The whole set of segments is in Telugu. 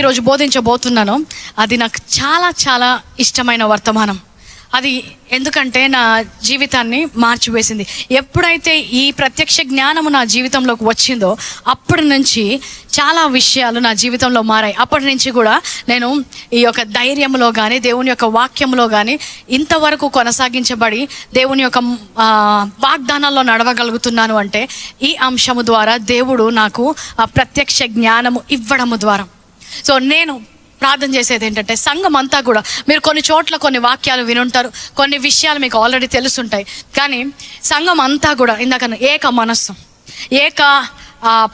ఈరోజు బోధించబోతున్నానో అది నాకు చాలా చాలా ఇష్టమైన వర్తమానం. అది ఎందుకంటే నా జీవితాన్ని మార్చివేసింది. ఎప్పుడైతే ఈ ప్రత్యక్ష జ్ఞానము నా జీవితంలోకి వచ్చిందో అప్పటి నుంచి చాలా విషయాలు నా జీవితంలో మారాయి. అప్పటి నుంచి కూడా నేను ఈ యొక్క ధైర్యంలో కానీ దేవుని యొక్క వాక్యంలో కానీ ఇంతవరకు కొనసాగించబడి దేవుని యొక్క వాగ్దానాల్లో నడవగలుగుతున్నాను అంటే ఈ అంశము ద్వారా దేవుడు నాకు ఆ ప్రత్యక్ష జ్ఞానము ఇవ్వడము ద్వారా. సో నేను ప్రార్థన చేసేది ఏంటంటే, సంఘం అంతా కూడా మీరు కొన్ని చోట్ల కొన్ని వాక్యాలు వినుంటారు, కొన్ని విషయాలు మీకు ఆల్రెడీ తెలుసుంటాయి, కానీ సంఘం అంతా కూడా ఇందాక ఏక మనస్సు, ఏక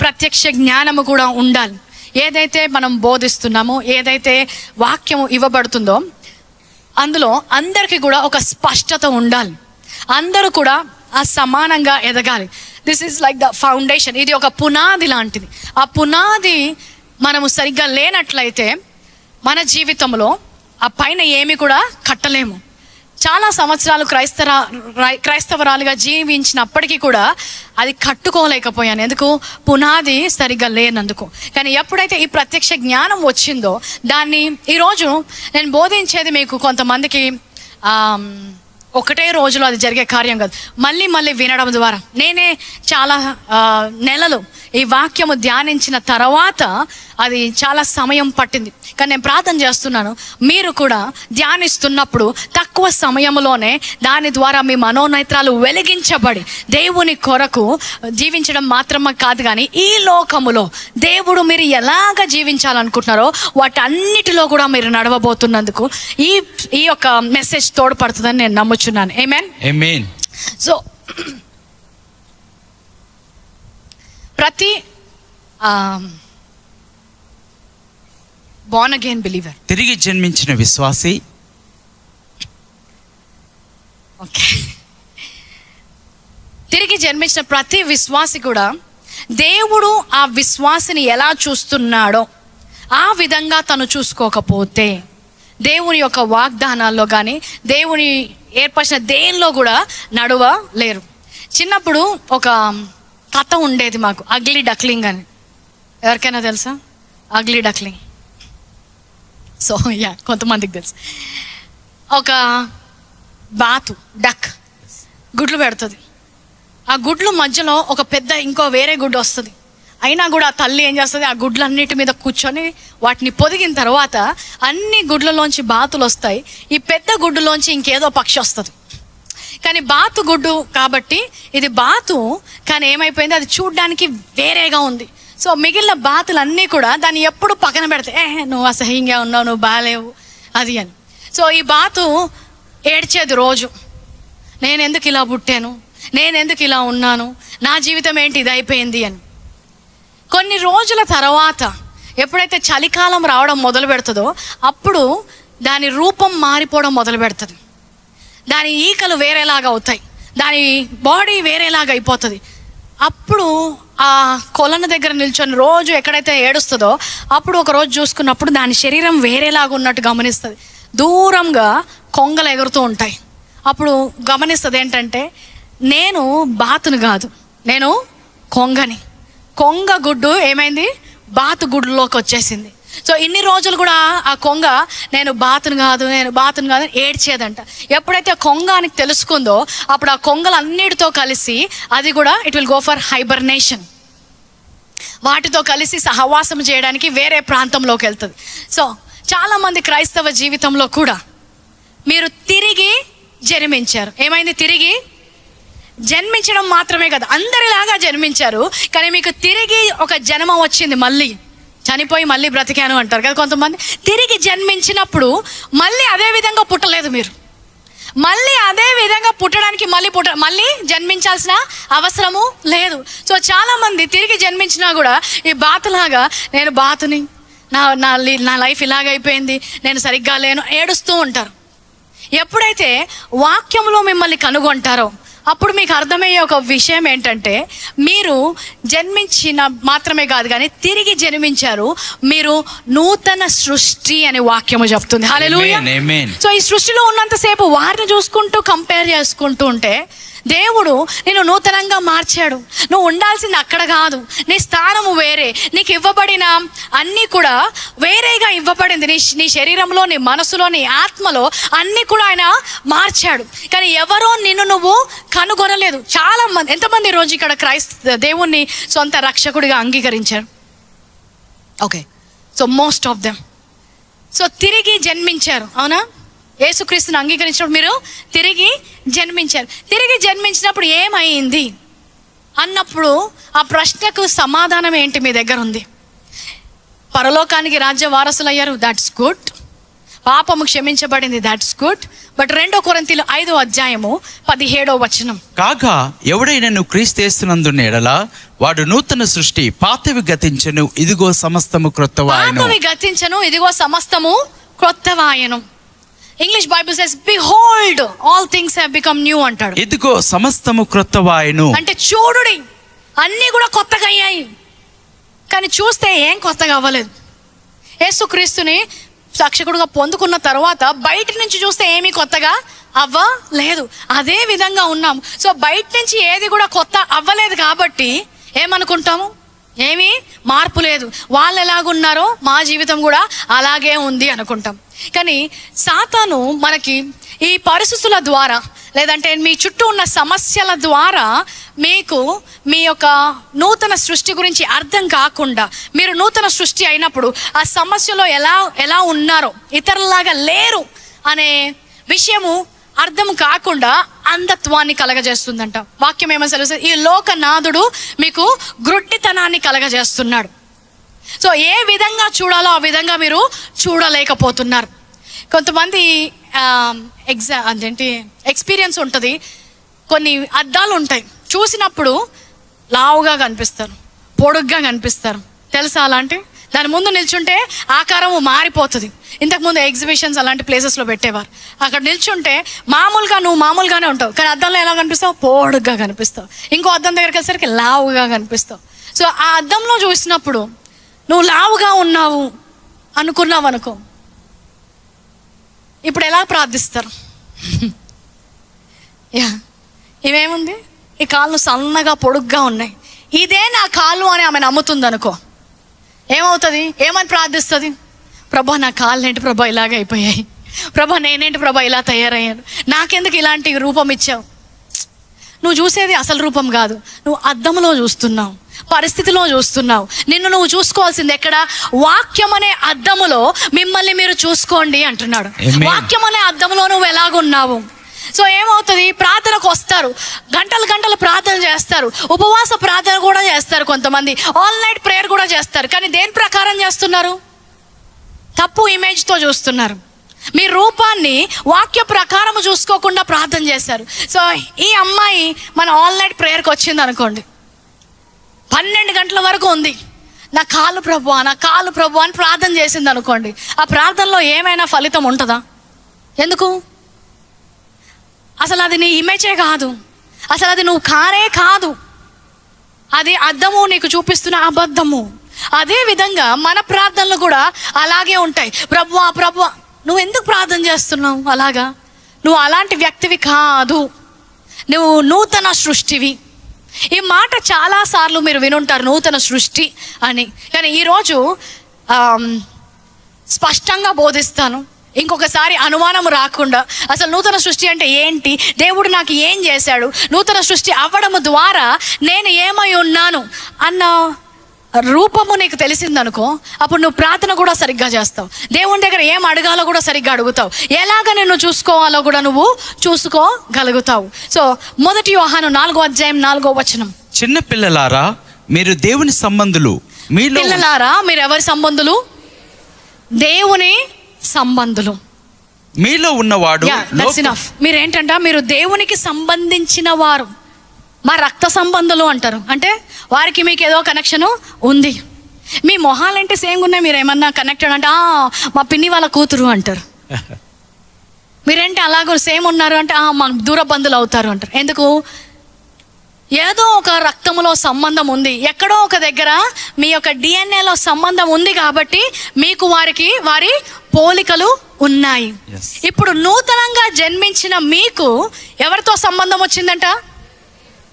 ప్రత్యక్ష జ్ఞానము కూడా ఉండాలి. ఏదైతే మనం బోధిస్తున్నామో, ఏదైతే వాక్యము ఇవ్వబడుతుందో అందులో అందరికీ కూడా ఒక స్పష్టత ఉండాలి. అందరూ కూడా ఆ సమానంగా ఎదగాలి. This is like the foundation. ఇది ఒక పునాది లాంటిది. ఆ పునాది మనము సరిగ్గా లేనట్లయితే మన జీవితంలో ఆ పైన ఏమి కూడా కట్టలేము. చాలా సంవత్సరాలు క్రైస్తవరాలుగా జీవించినప్పటికీ కూడా అది కట్టుకోలేకపోయాను. ఎందుకు? పునాది సరిగ్గా లేనందుకు. కానీ ఎప్పుడైతే ఈ ప్రత్యక్ష జ్ఞానం వచ్చిందో దాన్ని ఈరోజు నేను బోధించేది మీకు కొంతమందికి ఒకటే రోజులో అది జరిగే కార్యం కాదు. మళ్ళీ మళ్ళీ వినడం ద్వారా నేనే చాలా నెలలు ఈ వాక్యము ధ్యానించిన తర్వాత అది చాలా సమయం పట్టింది. కానీ నేను ప్రార్థన చేస్తున్నాను, మీరు కూడా ధ్యానిస్తున్నప్పుడు తక్కువ సమయంలోనే దాని ద్వారా మీ మనోనేత్రాలు వెలిగించబడి దేవుని కొరకు జీవించడం మాత్రమే కాదు, కానీ ఈ లోకములో దేవుడు మీరు ఎలాగ జీవించాలనుకుంటున్నారో వాటన్నిటిలో కూడా మీరు నడవబోతున్నందుకు ఈ యొక్క మెసేజ్ తోడ్పడుతుందని నేను నమ్ముచున్నాను. ఆమేన్. సో ప్రతి born again believer, తిరిగి జన్మించిన విశ్వాసి, తిరిగి జన్మించిన ప్రతి విశ్వాసి కూడా దేవుడు ఆ విశ్వాసిని ఎలా చూస్తున్నాడో ఆ విధంగా తను చూసుకోకపోతే దేవుని యొక్క వాగ్దానాల్లో కానీ దేవుని ఏర్పరిచిన దేనిలో కూడా నడవలేరు. చిన్నప్పుడు ఒక కథ ఉండేది మాకు, అగ్లీ డక్లింగ్ అని. ఎవరికైనా తెలుసా అగ్లీ డక్లింగ్? సో కొంతమందికి తెలుసు. ఒక బాతు డక్ గుడ్లు పెడుతుంది. ఆ గుడ్లు మధ్యలో ఒక పెద్ద ఇంకో వేరే గుడ్డు వస్తుంది. అయినా కూడా ఆ తల్లి ఏం చేస్తుంది, ఆ గుడ్లన్నిటి మీద కూర్చొని వాటిని పొదిగిన తర్వాత అన్ని గుడ్లలోంచి బాతులు వస్తాయి. ఈ పెద్ద గుడ్డులోంచి ఇంకేదో పక్షి వస్తుంది. కానీ బాతు గుడ్డు కాబట్టి ఇది బాతు, కానీ ఏమైపోయింది, అది చూడ్డానికి వేరేగా ఉంది. సో మిగిలిన బాతులన్నీ కూడా దాన్ని ఎప్పుడు పక్కన పెడతాయి, నువ్వు అసహ్యంగా ఉన్నావు, నువ్వు బాగాలేవు అది అని. సో ఈ బాతు ఏడ్చేది రోజు, నేను ఎందుకు ఇలా పుట్టాను, నేను ఎందుకు ఇలా ఉన్నాను, నా జీవితం ఏంటి ఇది అయిపోయింది అని. కొన్ని రోజుల తర్వాత ఎప్పుడైతే చలికాలం రావడం మొదలు పెడుతుందో అప్పుడు దాని రూపం మారిపోవడం మొదలు పెడుతుంది. దాని ఈకలు వేరేలాగా అవుతాయి, దాని బాడీ వేరేలాగా అయిపోతుంది. అప్పుడు ఆ కొలను దగ్గర నిల్చొని రోజు ఎక్కడైతే ఏడుస్తుందో అప్పుడు ఒక రోజు చూసుకున్నప్పుడు దాని శరీరం వేరేలాగా ఉన్నట్టు గమనిస్తుంది. దూరంగా కొంగలు ఎగురుతూ ఉంటాయి. అప్పుడు గమనిస్తుంది ఏంటంటే, నేను బాతును కాదు, నేను కొంగని. కొంగ గుడ్డు ఏమైంది, బాతు గుడ్డులోకి వచ్చేసింది. సో ఇన్ని రోజులు కూడా ఆ కొంగ నేను బాతును కాదు అని ఏడ్చేదంట. ఎప్పుడైతే కొంగ అని తెలుసుకుందో అప్పుడు ఆ కొంగలు అన్నిటితో కలిసి అది కూడా it will go for hibernation. వాటితో కలిసి సహవాసం చేయడానికి వేరే ప్రాంతంలోకి వెళ్తుంది. సో చాలామంది క్రైస్తవ జీవితంలో కూడా మీరు తిరిగి జన్మించారు. ఏమైంది? తిరిగి జన్మించడం మాత్రమే కదా, అందరిలాగా జన్మించారు, కానీ మీకు తిరిగి ఒక జన్మ వచ్చింది. మళ్ళీ చనిపోయి మళ్ళీ బ్రతికాను అంటారు కదా కొంతమంది. తిరిగి జన్మించినప్పుడు మళ్ళీ అదే విధంగా పుట్టలేదు మీరు. మళ్ళీ అదే విధంగా పుట్టడానికి మళ్ళీ జన్మించాల్సిన అవసరము లేదు. సో చాలామంది తిరిగి జన్మించినా కూడా ఈ బాతులాగా నేను బాతుని, నా లైఫ్ ఇలాగైపోయింది, నేను సరిగ్గా లేను, ఏడుస్తూ ఉంటారు. ఎప్పుడైతే వాక్యంలో మిమ్మల్ని కనుగొంటారో అప్పుడు మీకు అర్థమయ్యే ఒక విషయం ఏంటంటే, మీరు జన్మించిన మాత్రమే కాదు కానీ తిరిగి జన్మించారు, మీరు నూతన సృష్టి అనే వాక్యము చెప్తుంది. హల్లెలూయా. సో ఈ సృష్టిలో ఉన్నంతసేపు వారిని చూసుకుంటూ కంపేర్ చేసుకుంటూ ఉంటే దేవుడు నిన్ను నూతనంగా మార్చాడు. నువ్వు ఉండాల్సింది అక్కడ కాదు, నీ స్థానము వేరే. నీకు ఇవ్వబడిన అన్నీ కూడా వేరేగా ఇవ్వబడింది. నీ శరీరంలో, నీ మనసులో, నీ ఆత్మలో అన్నీ కూడా ఆయన మార్చాడు. కానీ ఎవరో నిన్ను నువ్వు కనుగొనలేదు. చాలా మంది, ఎంతమంది రోజు ఇక్కడ దేవుణ్ణి సొంత రక్షకుడిగా అంగీకరించారు? Okay, so most of them. So తిరిగి జన్మించారు, అవునా? యేసుక్రీస్తుని అంగీకరించినప్పుడు మీరు తిరిగి జన్మించారు. తిరిగి జన్మించినప్పుడు ఏమైంది అన్నప్పుడు ఆ ప్రశ్నకు సమాధానం ఏంటి మీ దగ్గర ఉంది? పరలోకానికి రాజ్య వారసులయ్యారు, దాట్స్ గుడ్. పాపము క్షమించబడింది, దాట్స్ గుడ్. బట్ 2 కొరింథీయులు 5:17 కాగా ఎవడైనను క్రీస్తేస్తునందున్న ఎడల వాడు నూతన సృష్టి, పాతవి గతించెను, ఇదిగో సమస్తము క్రొత్తవాయెను. పాతవి గతించెను, ఇదిగో సమస్తము క్రొత్తవాయెను. English Bible says behold all things have become new అంటాడు. ఇదిగో సమస్తము క్రొత్తవాయెను అంటే చూడుడి, అన్నీ కూడా కొత్తగా అయ్యాయి. కానీ చూస్తే ఏం కొత్తగా అవ్వలేదు. యేసుక్రీస్తుని రక్షకుడుగా పొందుకున్న తర్వాత బయట నుంచి చూస్తే ఏమీ కొత్తగా అవ్వలేదు. అదే విధంగా ఉన్నాము. సో బయట నుంచి ఏది కూడా కొత్త అవ్వలేదు కాబట్టి ఏమనుకుంటాము? ఏమీ మార్పు లేదు, వాళ్ళు ఎలాగున్నారో మా జీవితం కూడా అలాగే ఉంది అనుకుంటాం. కానీ సాతాను మనకి ఈ పరిస్థితుల ద్వారా, లేదంటే మీ చుట్టూ ఉన్న సమస్యల ద్వారా మీకు మీ యొక్క నూతన సృష్టి గురించి అర్థం కాకుండా, మీరు నూతన సృష్టి అయినప్పుడు ఆ సమస్యలో ఎలా ఉన్నారో, ఇతరులాగా లేరు అనే విషయము అర్థం కాకుండా అంధత్వాన్ని కలగజేస్తుందంట. వాక్యం ఏమో తెలుస్తుంది, ఈ లోకనాథుడు మీకు గ్రుడ్డితనాన్ని కలగజేస్తున్నాడు. సో ఏ విధంగా చూడాలో ఆ విధంగా మీరు చూడలేకపోతున్నారు. కొంతమంది ఎక్స్పీరియన్స్ ఉంటుంది. కొన్ని అద్దాలు ఉంటాయి, చూసినప్పుడు లావుగా కనిపిస్తారు, పొడుగ్గా కనిపిస్తారు. తెలుసా అలాంటి? దాని ముందు నిల్చుంటే ఆకారము మారిపోతుంది. ఇంతకుముందు ఎగ్జిబిషన్స్ అలాంటి ప్లేసెస్లో పెట్టేవారు. అక్కడ నిల్చుంటే నువ్వు మామూలుగానే ఉంటావు, కానీ అద్దంలో ఎలా కనిపిస్తావు? పొడుగ్గా కనిపిస్తావు. ఇంకో అద్దం దగ్గరికి వచ్చేసరికి లావుగా కనిపిస్తావు. సో ఆ అద్దంలో చూసినప్పుడు నువ్వు లావుగా ఉన్నావు అనుకున్నావు అనుకో, ఇప్పుడు ఎలా ప్రార్థిస్తారు? ఇవేముంది, ఈ కాళ్ళు సన్నగా పొడుగ్గా ఉన్నాయి, ఇదే నా కాళ్ళు అని ఆమె నమ్ముతుంది అనుకో, ఏమవుతుంది? ఏమని ప్రార్థిస్తుంది? ప్రభా నా కాళ్ళు ఏంటి ప్రభా ఇలాగ అయిపోయాయి, ప్రభా నేనేంటి ప్రభా ఇలా తయారయ్యాను, నాకెందుకు ఇలాంటి రూపం ఇచ్చావు? నువ్వు చూసేది అసలు రూపం కాదు, నువ్వు అద్దంలో చూస్తున్నావు, పరిస్థితిలో చూస్తున్నావు. నిన్ను నువ్వు చూసుకోవాల్సింది ఎక్కడ? వాక్యం అనే అద్దములో మిమ్మల్ని మీరు చూసుకోండి అంటున్నాడు. వాక్యం అనే అద్దంలో నువ్వు ఎలాగున్నావు? సో ఏమవుతుంది? ప్రార్థనకు వస్తారు, గంటలు ప్రార్థన చేస్తారు, ఉపవాస ప్రార్థన కూడా చేస్తారు, కొంతమంది ఆల్ నైట్ ప్రేయర్ కూడా చేస్తారు. కానీ దేని ప్రకారం చేస్తున్నారు? తప్పు ఇమేజ్తో చూస్తున్నారు. మీ రూపాన్ని వాక్య ప్రకారం చూసుకోకుండా ప్రార్థన చేశారు. సో ఈ అమ్మాయి మన ఆల్ నైట్ ప్రేయర్కి వచ్చింది అనుకోండి, 12 గంటల వరకు ఉంది, నా కాళ్ళు ప్రభు అని ప్రార్థన చేసింది అనుకోండి. ఆ ప్రార్థనలో ఏమైనా ఫలితం ఉంటుందా? ఎందుకు? అసలు అది నీ ఇమేజే కాదు, అసలు అది నువ్వు కాదు, అది అద్దము నీకు చూపిస్తున్న అబద్ధము. అదే విధంగా మన ప్రార్థనలు కూడా అలాగే ఉంటాయి. ప్రభువా నువ్వు ఎందుకు ప్రార్థన చేస్తున్నావు అలాగా? నువ్వు అలాంటి వ్యక్తివి కాదు, నువ్వు నూతన సృష్టివి. ఈ మాట చాలాసార్లు మీరు వినుంటారు, నూతన సృష్టి అని. కానీ ఈరోజు స్పష్టంగా బోధిస్తాను, ఇంకొకసారి అనుమానం రాకుండా. అసలు నూతన సృష్టి అంటే ఏంటి, దేవుడు నాకు ఏం చేశాడు, నూతన సృష్టి అవ్వడం ద్వారా నేను ఏమై ఉన్నాను అన్న రూపము నీకు తెలిసిందనుకో, అప్పుడు నువ్వు ప్రార్థన కూడా సరిగ్గా చేస్తావు, దేవుని దగ్గర ఏం అడగాలో కూడా సరిగ్గా అడుగుతావు, ఎలాగ నిన్ను చూసుకోవాలో కూడా నువ్వు చూసుకోగలుగుతావు. సో 1 యోహాను 4:4 చిన్న పిల్లలారా మీరు దేవుని సంబంధులు. పిల్లలారా మీరు ఎవరి సంబంధులు? దేవుని సంబంధులు. మీలో ఉన్నవాడు మీరేంటంట, మీరు దేవునికి సంబంధించిన వారు, మా రక్త సంబంధులు అంటారు. అంటే వారికి మీకు ఏదో కనెక్షను ఉంది. మీ మొహాలంటే సేమ్ ఉన్నాయి, మీరు ఏమన్నా కనెక్టెడ్ అంటే మా పిన్ని వాళ్ళ కూతురు అంటారు. మీరేంటి అలాగ సేమ్ ఉన్నారు అంటే మా దూర బంధువులు అవుతారు అంటారు. ఎందుకు? ఏదో ఒక రక్తములో సంబంధం ఉంది, ఎక్కడో ఒక దగ్గర మీ యొక్క డిఎన్ఏలో సంబంధం ఉంది కాబట్టి మీకు వారి పోలికలు ఉన్నాయి. ఇప్పుడు నూతనంగా జన్మించిన మీకు ఎవరితో సంబంధం వచ్చిందంట?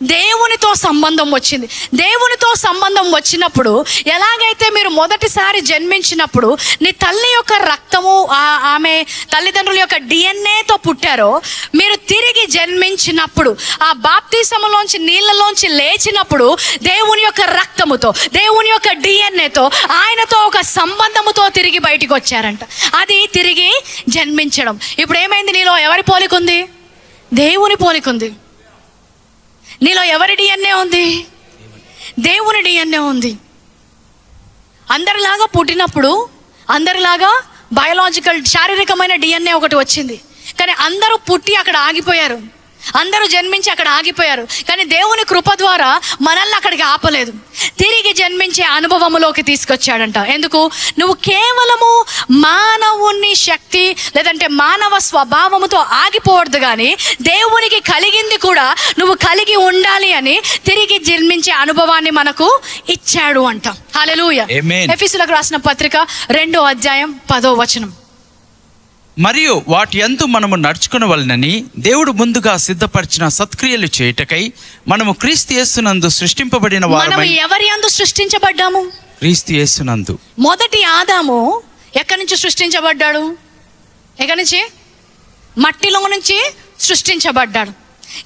దేవునితో సంబంధం వచ్చింది. దేవునితో సంబంధం వచ్చినప్పుడు ఎలాగైతే మీరు మొదటిసారి జన్మించినప్పుడు నీ తల్లి యొక్క రక్తము ఆమె తల్లిదండ్రుల యొక్క డిఎన్ఏతో పుట్టారో, మీరు తిరిగి జన్మించినప్పుడు ఆ బాప్తిసములోంచి నీళ్ళలోంచి లేచినప్పుడు దేవుని యొక్క రక్తముతో, దేవుని యొక్క డిఎన్ఏతో, ఆయనతో ఒక సంబంధముతో తిరిగి బయటికి వచ్చారంట. అది తిరిగి జన్మించడం. ఇప్పుడు ఏమైంది? నీలో ఎవరి పోలికుంది? దేవుని పోలికుంది. నీలో ఎవరి డిఎన్ఏ ఉంది? దేవుని డిఎన్ఏ ఉంది. అందరిలాగా పుట్టినప్పుడు అందరిలాగా బయోలాజికల్ శారీరకమైన డిఎన్ఏ ఒకటి వచ్చింది. కానీ అందరూ పుట్టి అక్కడ ఆగిపోయారు, అందరూ జన్మించి అక్కడ ఆగిపోయారు. కానీ దేవుని కృప ద్వారా మనల్ని అక్కడికి ఆపలేదు, తిరిగి జన్మించే అనుభవములోకి తీసుకొచ్చాడంట. ఎందుకు? నువ్వు కేవలము మానవుని శక్తి లేదంటే మానవ స్వభావముతో ఆగిపోవద్దు, కానీ దేవునికి కలిగింది కూడా నువ్వు కలిగి ఉండాలి అని తిరిగి జన్మించే అనుభవాన్ని మనకు ఇచ్చాడు అంట. హల్లెలూయా. ఆమేన్. ఎఫెసీయులకు రాసిన పత్రిక 2వ అధ్యాయం 10వ వచనం. మరియు వాటి యందు మనము నడుచుకొనవలెనని దేవుడు ముందుగా సిద్ధపరిచిన సత్క్రియలు చేయుటకై మనము క్రీస్తు యేసునందు సృష్టింపబడిన మనం వారమై. ఎవరి యందు సృష్టించబడ్డాము? క్రీస్తు యేసునందు. మొదటి ఆదాము ఎక్కడి నుంచి సృష్టించబడ్డాడు? ఎక్కడి నుంచి? మట్టిలో నుంచి సృష్టించబడ్డాడు.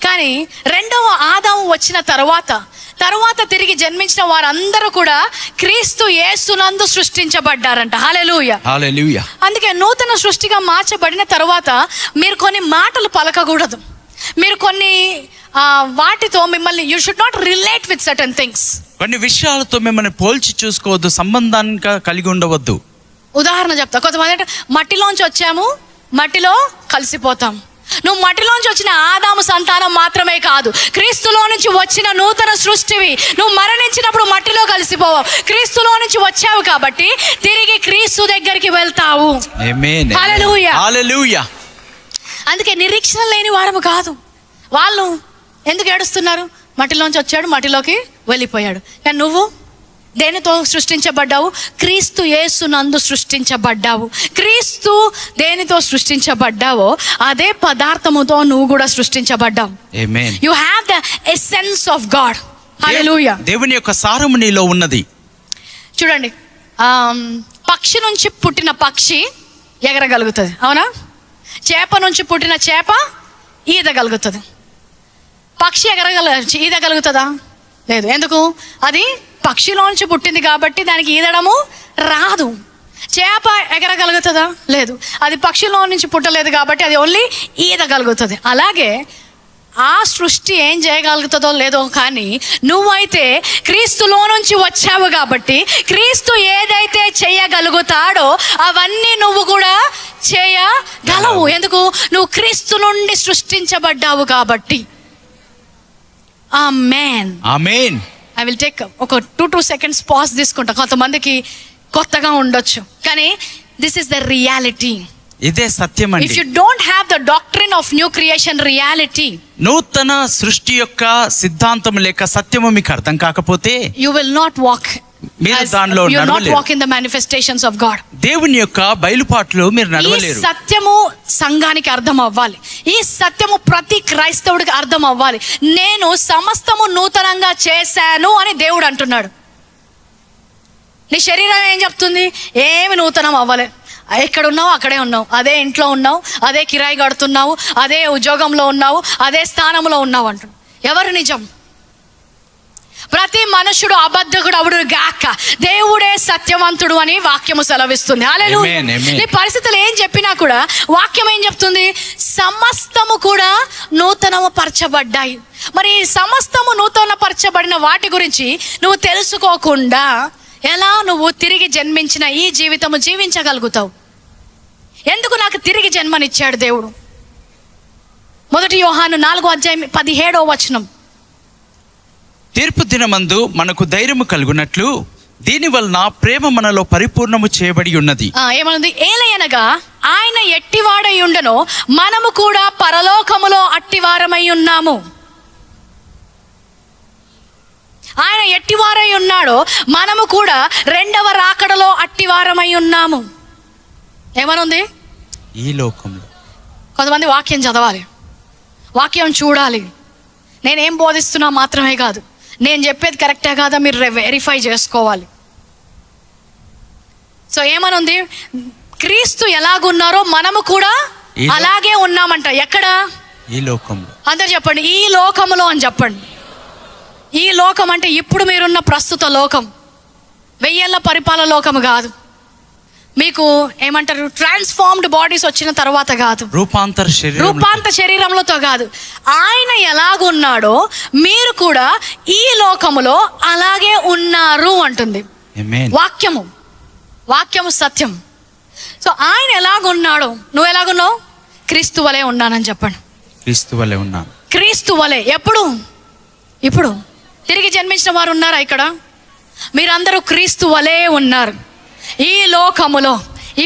కానీ రెండవ ఆదాము వచ్చిన తర్వాత తిరిగి జన్మించిన వారందరూ కూడా క్రీస్తు యేసునందు సృష్టించబడ్డారంట. హల్లెలూయా. హల్లెలూయా. అందుకే నూతన సృష్టిగా మార్చబడిన తర్వాత మీరు కొన్ని మాటలు పలకకూడదు. మీరు కొన్ని వాటితో మిమ్మల్ని you should not relate with certain things. కొన్ని విషయాలతో మిమ్మల్ని పోల్చి చూసుకోవద్దు, సంబంధాన్ని కలిగి ఉండవద్దు. ఉదాహరణ చెప్తా. కొంతమంది అంటే మట్టిలోంచి వచ్చాము, మట్టిలో కలిసిపోతాం. నువ్వు మట్టిలోంచి వచ్చిన ఆదాము సంతానం మాత్రమే కాదు, క్రీస్తులో నుంచి వచ్చిన నూతన సృష్టివి. నువ్వు మరణించినప్పుడు మట్టిలో కలిసిపోవు, క్రీస్తులో నుంచి వచ్చావు కాబట్టి తిరిగి క్రీస్తు దగ్గరికి వెళ్తావు. ఆమేన్. హల్లెలూయా. హల్లెలూయా. అందుకే నిరీక్షణ లేని వారము కాదు. వాళ్ళు ఎందుకు ఏడుస్తున్నారు? మట్టిలోంచి వచ్చాడు, మట్టిలోకి వెళ్ళిపోయాడు. కానీ నువ్వు దేనితో సృష్టించబడ్డావు? క్రీస్తు యేసునందు సృష్టించబడ్డావు. క్రీస్తు దేనితో సృష్టించబడ్డావో అదే పదార్థముతో నువ్వు కూడా సృష్టించబడ్డావు. ఆమేన్. You have the essence of God. హల్లెలూయా. దేవుని యొక్క సారము నీలో ఉన్నది. చూడండి, పక్షి నుంచి పుట్టిన పక్షి ఎగరగలుగుతుంది, అవునా? చేప నుంచి పుట్టిన చేప ఈదగలుగుతుంది. పక్షి ఈదగలుగుతుందా? లేదు. ఎందుకు? అది పక్షిలోంచి పుట్టింది కాబట్టి దానికి ఈదడము రాదు. చేప ఎగరగలుగుతుందా? లేదు. అది పక్షిలో నుంచి పుట్టలేదు కాబట్టి అది ఓన్లీ ఈదగలుగుతుంది. అలాగే ఆ సృష్టి ఏం చేయగలుగుతుందో లేదో, కానీ నువ్వైతే క్రీస్తులో నుంచి వచ్చావు కాబట్టి క్రీస్తు ఏదైతే చేయగలుగుతాడో అవన్నీ నువ్వు కూడా చేయగలవు. ఎందుకు? నువ్వు క్రీస్తు నుండి సృష్టించబడ్డావు కాబట్టి. ఆమేన్. ఆమేన్. ఐ విల్ టేక్ ఒక 2 seconds పాజ్ తీసుకుంటా. కొంతమందికి కొత్తగా ఉండొచ్చు, కానీ దిస్ ఇస్ ద రియాలిటీ. ఇదే సత్యం ఇఫ్ అండి. You don't have the doctrine of new creation reality, నూతన సృష్టి యొక్క సిద్ధాంతం లేక సత్యము మీకు అర్థం కాకపోతే యు విల్ నాట్ వాక్ మీరు దానిలో యు నాట్ నడవలేరు. Walk in the manifestations of God. దేవుని యొక్క బయలుపాట్లు మీరు ఈ నడవలేరు. సత్యము సంఘానికి అర్థం అవ్వాలి. ఈ సత్యము ప్రతి క్రైస్తవుడికి అర్థం అవ్వాలి. నేను సమస్తము నూతనంగా చేశాను అని దేవుడు అంటున్నాడు. నీ శరీరం ఏం చెప్తుంది? ఏమి నూతనం అవ్వలే. ఎక్కడ ఉన్నావు అక్కడే ఉన్నావు, అదే ఇంట్లో ఉన్నావు, అదే కిరాయి కడుతున్నావు, అదే ఉద్యోగంలో ఉన్నావు, అదే స్థానంలో ఉన్నావు అంటున్నావు. ఎవరు నిజం? ప్రతి మనుషుడు అబద్ధకుడు అవుడు గాక, దేవుడే సత్యవంతుడు అని వాక్యము సెలవిస్తుంది. హల్లెలూయా. ఆమేన్, ఆమేన్. నీ పరిస్థితులు ఏం చెప్పినా కూడా వాక్యం ఏం చెప్తుంది? సమస్తము కూడా నూతనము పరచబడ్డాయి. మరి ఈ సమస్తము నూతన పరచబడిన వాటి గురించి నువ్వు తెలుసుకోకుండా ఎలా నువ్వు తిరిగి జన్మించిన ఈ జీవితము జీవించగలుగుతావు? ఎందుకు నాకు తిరిగి జన్మనిచ్చాడు దేవుడు? 1 యోహాను 4వ అధ్యాయం 17వ వచనం. తీర్పు దినమందు మనకు ధైర్యము కలుగునట్లు దీని వలన ప్రేమ మనలో పరిపూర్ణము చేయబడి ఉన్నది. ఏమనుంది? ఏలయనగా ఆయన ఎట్టివాడై ఉండనో మనము కూడా పరలోకములో అట్టివారమై ఉన్నాము. ఆయన ఎట్టివారై ఉన్నాడో మనము కూడా రెండవ రాకడలో అట్టివారమై ఉన్నాము. ఏమనుంది? ఈ లోకంలో కొంతమంది వాక్యం చదవాలి, వాక్యం చూడాలి, నేనేం బోధిస్తున్నా మాత్రమే కాదు, నేను చెప్పేది కరెక్టే కాదా మీరు వెరిఫై చేసుకోవాలి. సో ఏమనుంది, క్రీస్తు ఎలాగున్నారో మనము కూడా అలాగే ఉన్నామంట. ఎక్కడ? ఈ లోకంలో. అందరు చెప్పండి, ఈ లోకములో అని చెప్పండి. ఈ లోకం అంటే ఇప్పుడు మీరున్న ప్రస్తుత లోకం, 1000 ఏళ్ల పరిపాలన లోకము కాదు. మీకు ఏమంటారు, ట్రాన్స్ఫార్మ్డ్ బాడీస్ వచ్చిన తర్వాత కాదు, రూపాంతర శరీరంలోతో కాదు. ఆయన ఎలాగున్నాడో మీరు కూడా ఈ లోకములో అలాగే ఉన్నారు అంటుంది వాక్యము సత్యం. సో ఆయన ఎలాగున్నాడో నువ్వు ఎలాగున్నావు? క్రీస్తు వలె ఉన్నానని చెప్పండి. క్రీస్తు వలె ఉన్నాను. క్రీస్తు వలె ఎప్పుడు? ఇప్పుడు తిరిగి జన్మించిన వారు ఉన్నారా ఇక్కడ? మీరందరూ క్రీస్తు వలె ఉన్నారు ఈ లోకములో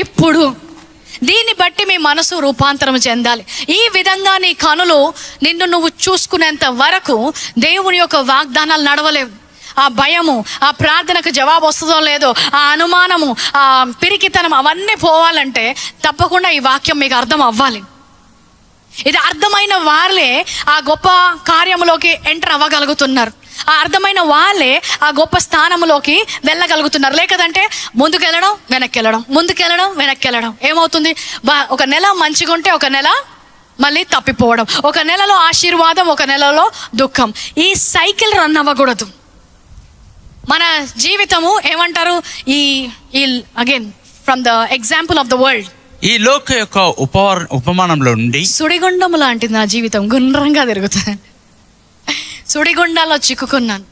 ఇప్పుడు. దీన్ని బట్టి మీ మనసు రూపాంతరం చెందాలి. ఈ విధంగా నీ కనులు నిన్ను నువ్వు చూసుకునేంత వరకు దేవుని యొక్క వాగ్దానాలు నడవలేవు. ఆ భయము, ఆ ప్రార్థనకు జవాబు వస్తుందో లేదో, ఆ అనుమానము, ఆ పిరికితనం అవన్నీ పోవాలంటే తప్పకుండా ఈ వాక్యం మీకు అర్థం అవ్వాలి. ఇది అర్థమైన వాళ్ళే ఆ గొప్ప కార్యములోకి ఎంటర్ అవ్వగలుగుతున్నారు. ఆ అర్థమైన వాళ్ళే ఆ గొప్ప స్థానంలోకి వెళ్ళగలుగుతున్నారు. లేకదంటే ముందుకెళ్ళడం వెనక్కెళ్ళడం, ముందుకెళ్ళడం వెనక్కెళ్ళడం. ఏమవుతుంది? ఒక నెల మంచిగా ఉంటే ఒక నెల మళ్ళీ తప్పిపోవడం, ఒక నెలలో ఆశీర్వాదం, ఒక నెలలో దుఃఖం. ఈ సైకిల్ రన్ అవ్వకూడదు. మన జీవితము ఏమంటారు, ఈ again from the example of the world, ఈ లోక యొక్క ఉపమానంలో నుండి సుడిగుండం లాంటిది నా జీవితం. గుండ్రంగా తిరుగుతాను, సుడిగుండాల్లో చిక్కుకున్నాను.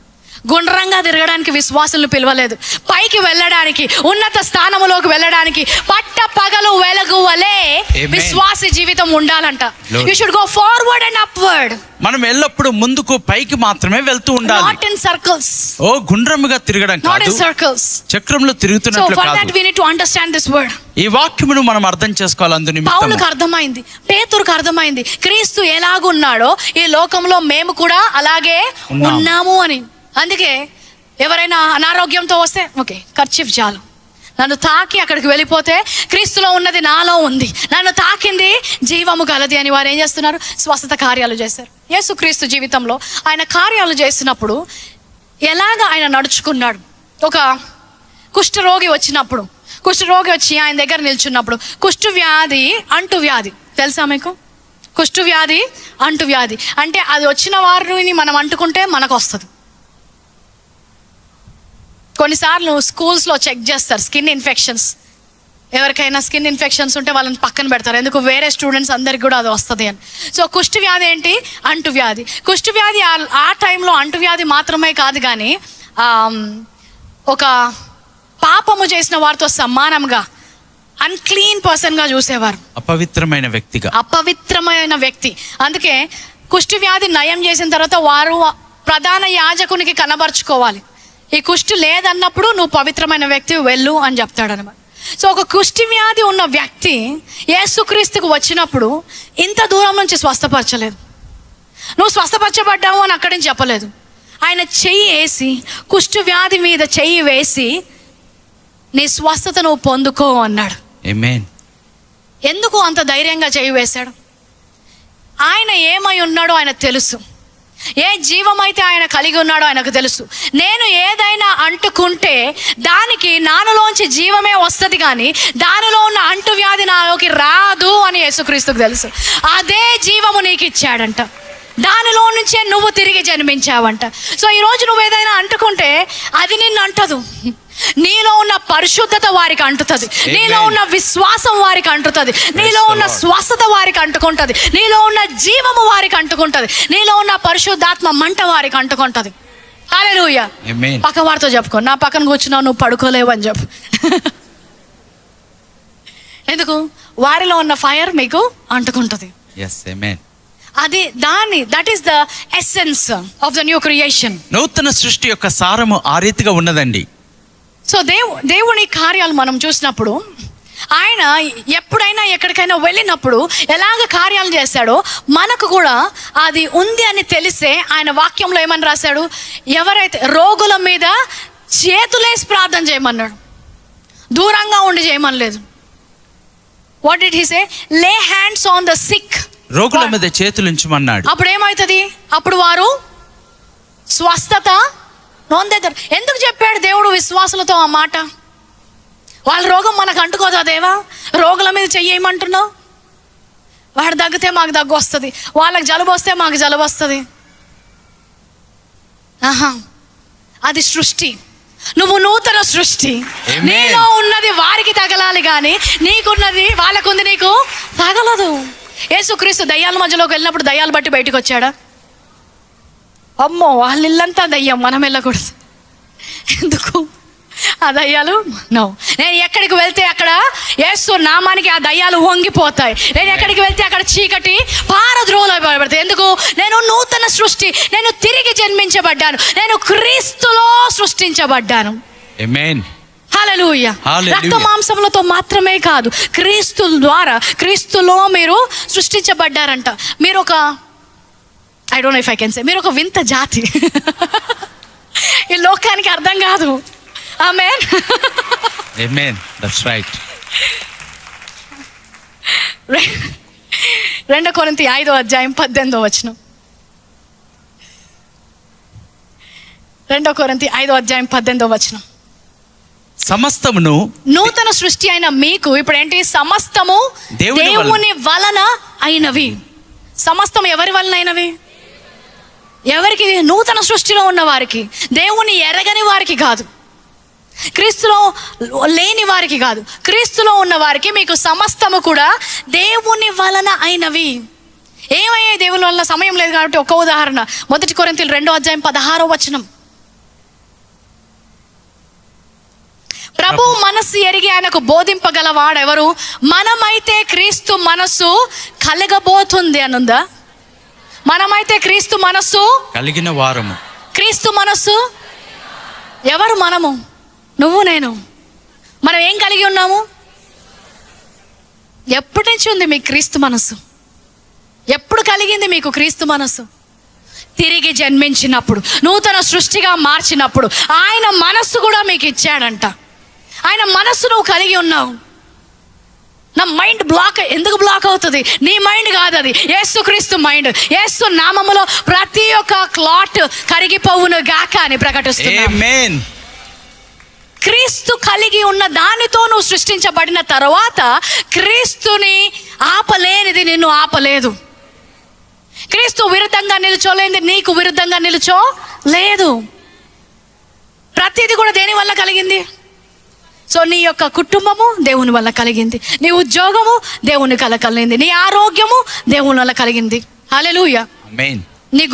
గుండ్రంగా తిరగడానికి విశ్వాసులను పిలవలేదు. పైకి వెళ్ళడానికి, ఉన్నత స్థానములోకి వెళ్ళడానికి పట్ట పగలు వెలుగు వలె విశ్వాస జీవితం ఉండాలంట. You should go forward and upward. మనం ఎల్లప్పుడూ ముందుకు పైకి మాత్రమే వెళ్తూ ఉండాలి. Not in circles. ఓ గుండ్రముగా తిరగడం కాదు, నాట్ ఇన్ సర్కిల్స్. చక్రంలో తిరుగుతున్నట్లు కాదు. So for that we need to understand this word. ఈ వాక్యమును మనం అర్థం చేసుకోవాలి. అందునిమిత్తము పౌలుకు అర్థమైంది, పేతురుకు అర్థమైంది, క్రీస్తు ఎలాగున్నాడో ఈ లోకంలో మేము కూడా అలాగే ఉన్నాము అని. అందుకే ఎవరైనా అనారోగ్యంతో వస్తే ఓకే, కర్చీఫ్ చాలు, నన్ను తాకి అక్కడికి వెళ్ళిపోతే క్రీస్తులో ఉన్నది నాలో ఉంది, నన్ను తాకింది జీవము గలది అని వారు ఏం చేస్తున్నారు? స్వస్థత కార్యాలు చేస్తారు. యేసుక్రీస్తు జీవితంలో ఆయన కార్యాలు చేసినప్పుడు ఎలాగ ఆయన నడుచుకున్నాడు? ఒక కుష్ఠరోగి వచ్చినప్పుడు, కుష్ఠరోగి వచ్చి ఆయన దగ్గర నిల్చున్నప్పుడు, కుష్ఠవ్యాధి అంటువ్యాధి తెలుసా మీకు? కుష్ఠవ్యాధి అంటువ్యాధి అంటే అది వచ్చిన వారిని మనం అంటుకుంటే మనకు వస్తుంది. కొన్నిసార్లు స్కూల్స్లో చెక్ చేస్తారు స్కిన్ ఇన్ఫెక్షన్స్. ఎవరికైనా స్కిన్ ఇన్ఫెక్షన్స్ ఉంటే వాళ్ళని పక్కన పెడతారు, ఎందుకు వేరే స్టూడెంట్స్ అందరికి కూడా అది వస్తుంది అని. సో కుష్ఠవ్యాధి ఏంటి? అంటువ్యాధి. కుష్ఠవ్యాధి ఆ టైంలో అంటువ్యాధి మాత్రమే కాదు, కానీ ఒక పాపము చేసిన వారితో సమానంగా అన్క్లీన్ పర్సన్గా చూసేవారు, అపవిత్రమైన వ్యక్తి. అందుకే కుష్ఠవ్యాధి నయం చేసిన తర్వాత వారు ప్రధాన యాజకునికి కనబరుచుకోవాలి. ఈ కుష్టి లేదన్నప్పుడు నువ్వు పవిత్రమైన వ్యక్తి వెళ్ళు అని చెప్తాడనమాట. సో ఒక కుష్టి వ్యాధి ఉన్న వ్యక్తి యేసుక్రీస్తుకు వచ్చినప్పుడు ఇంత దూరం నుంచి స్వస్థపరచలేదు. నువ్వు స్వస్థపరచబడ్డావు అని అక్కడి నుంచి చెప్పలేదు. ఆయన చెయ్యి వేసి, కుష్టి వ్యాధి మీద చెయ్యి వేసి నీ స్వస్థత నువ్వు పొందుకో అన్నాడు. ఆమేన్. ఎందుకు అంత ధైర్యంగా చెయ్యి వేశాడు? ఆయన ఏమై ఉన్నాడో ఆయన తెలుసు. ఏ జీవమైతే ఆయన కలిగి ఉన్నాడో ఆయనకు తెలుసు. నేను ఏదైనా అంటుకుంటే దానికి నాలోంచి జీవమే వస్తుంది, కానీ దానిలో ఉన్న అంటువ్యాధి నాలోకి రాదు అని యేసుక్రీస్తుకు తెలుసు. అదే జీవము నీకు ఇచ్చాడంట, దానిలో నుంచే నువ్వు తిరిగి జన్మించావంట. సో ఈరోజు నువ్వు ఏదైనా అంటుకుంటే అది నిన్ను అంటదు. నీలో ఉన్న పరిశుద్ధత వారికి అంటుతుంది, నీలో ఉన్న విశ్వాసం వారికి అంటుతుంది, నీలో ఉన్న స్వస్థత వారికి అంటుకుంటుంది, నీలో ఉన్న జీవము వారికి అంటుకుంటుంది, నీలో ఉన్న పరిశుద్ధాత్మ మంట వారికి అంటుకుంటుంది. హల్లెలూయా. పక్క వారితో చెప్పుకో, నా పక్కన కూర్చున్నావు నువ్వు పడుకోలేవు అని చెప్పు. ఎందుకు? వారిలో ఉన్న ఫైర్ మీకు అంటుకుంటుంది. అది that is the essence of the new creation. నూతన సృష్టి యొక్క సారము ఆ రీతిగా ఉన్నదండి. సో దేవుని కార్యాలు మనం చూసినప్పుడు ఆయన ఎప్పుడైనా ఎక్కడికైనా వెళ్ళినప్పుడు ఎలాగ కార్యాలు చేశాడో మనకు కూడా అది ఉంది అని తెలిసే ఆయన వాక్యంలో ఏమని రాశాడు? ఎవరైతే రోగుల మీద చేతులేసి ప్రార్థన చేయమన్నాడు, దూరంగా ఉండి చేయమనలేదు. What did he say? Lay hands on the sick రోగుల మీద చేతులుంచమన్నాడు. అప్పుడు ఏమవుతుంది? అప్పుడు వారు స్వస్థత నొందేదారు. ఎందుకు చెప్పాడు దేవుడు విశ్వాసులతో ఆ మాట? వాళ్ళ రోగం మనకు అంటుకోదా దేవా? రోగుల మీద చెయ్యమంటున్నావు. వాడు దగ్గితే మాకు దగ్గు వస్తుంది, వాళ్ళకి జలుబు వస్తే మాకు జలుబు వస్తుంది. ఆహా, అది సృష్టి. నువ్వు నూతన సృష్టి. Amen. నీలో ఉన్నది వారికి తగలాలి కానీ నీకున్నది వాళ్ళకుంది నీకు తగలదు. యేసుక్రీస్తు దయ్యాల మధ్యలోకి వెళ్ళినప్పుడు దయ్యాలు బట్టి బయటకు వచ్చాడా? అమ్మో, వాళ్ళ ఇల్లంతా దయ్యం, మనం వెళ్ళకూడదు. ఎందుకు? ఆ దయ్యాలు నో. నేను ఎక్కడికి వెళ్తే అక్కడ యేసు నామానికి ఆ దయ్యాలు వంగిపోతాయి. నేను ఎక్కడికి వెళ్తే అక్కడ చీకటి పారద్రోలబడతాయి. ఎందుకు? నేను నూతన సృష్టి, నేను తిరిగి జన్మించబడ్డాను, నేను క్రీస్తులో సృష్టించబడ్డాను. ఆమేన్. హల్లెలూయా. హల్లెలూయా. రక్త మాంసములతో మాత్రమే కాదు, క్రీస్తు ద్వారా, క్రీస్తులో మీరు సృష్టించబడ్డారంట. మీరు ఒక I don't know if I can say, మీరు ఒక వింత జాతి. ఈ లోకానికి అర్థం కాదు. ఆమేన్. ఆమేన్. That's right. 2 కొరింథీ 5:18. 2 కొరింథీ 5:18. సమస్తమును నూతన సృష్టి అయిన మీకు ఇప్పుడు ఏంటి? సమస్తము దేవుని వలన అయినవి. సమస్తం ఎవరి వలన అయినవి? ఎవరికి? నూతన సృష్టిలో ఉన్న వారికి, దేవుని ఎరగని వారికి కాదు, క్రీస్తులో లేని వారికి కాదు, క్రీస్తులో ఉన్న వారికి మీకు సమస్తము కూడా దేవుని వలన అయినవి. ఏమయ్యాయి దేవుని వలన? సమయం లేదు కాబట్టి ఒక ఉదాహరణ. 1 కొరింథీయులు 2:16. ప్రభు మనస్సు ఎరిగి ఆయనకు బోధింపగలవాడెవరు? మనమైతే క్రీస్తు మనస్సు కలగబోతుంది అనుందా? మనమైతే క్రీస్తు మనస్సు కలిగిన వారము. క్రీస్తు మనస్సు ఎవరు? మనము, నువ్వు, నేను. మనం ఏం కలిగి ఉన్నాము? ఎప్పటి నుంచి ఉంది మీకు క్రీస్తు మనస్సు? ఎప్పుడు కలిగింది మీకు క్రీస్తు మనస్సు? తిరిగి జన్మించినప్పుడు, నూతన సృష్టిగా మార్చినప్పుడు ఆయన మనస్సు కూడా మీకు ఇచ్చాడంట. ఆయన మనస్సు నువ్వు కలిగి ఉన్నావు. నా మైండ్ బ్లాక్. ఎందుకు బ్లాక్ అవుతుంది? నీ మైండ్ కాదు, అది యేసుక్రీస్తు మైండ్. యేసు నామములో ప్రతి ఒక్క క్లాట్ కరిగిపోవును గాక అని ప్రకటిస్తున్నా. ఆమేన్. క్రీస్తు కలిగి ఉన్న దానితో నువ్వు సృష్టించబడిన తర్వాత క్రీస్తుని ఆపలేనిది నిన్ను ఆపలేదు. క్రీస్తు విరుద్ధంగా నిలుచోలేనిది నీకు విరుద్ధంగా నిలుచోలేదు. ప్రతిదీ కూడా దేని వల్ల కలిగింది? సో నీ యొక్క కుటుంబము దేవుని వల్ల కలిగింది, నీ ఉద్యోగము దేవుని వల్ల కలిగింది, నీ ఆరోగ్యము దేవుని వల్ల కలిగింది. హల్లెలూయా. ఆమేన్. నీ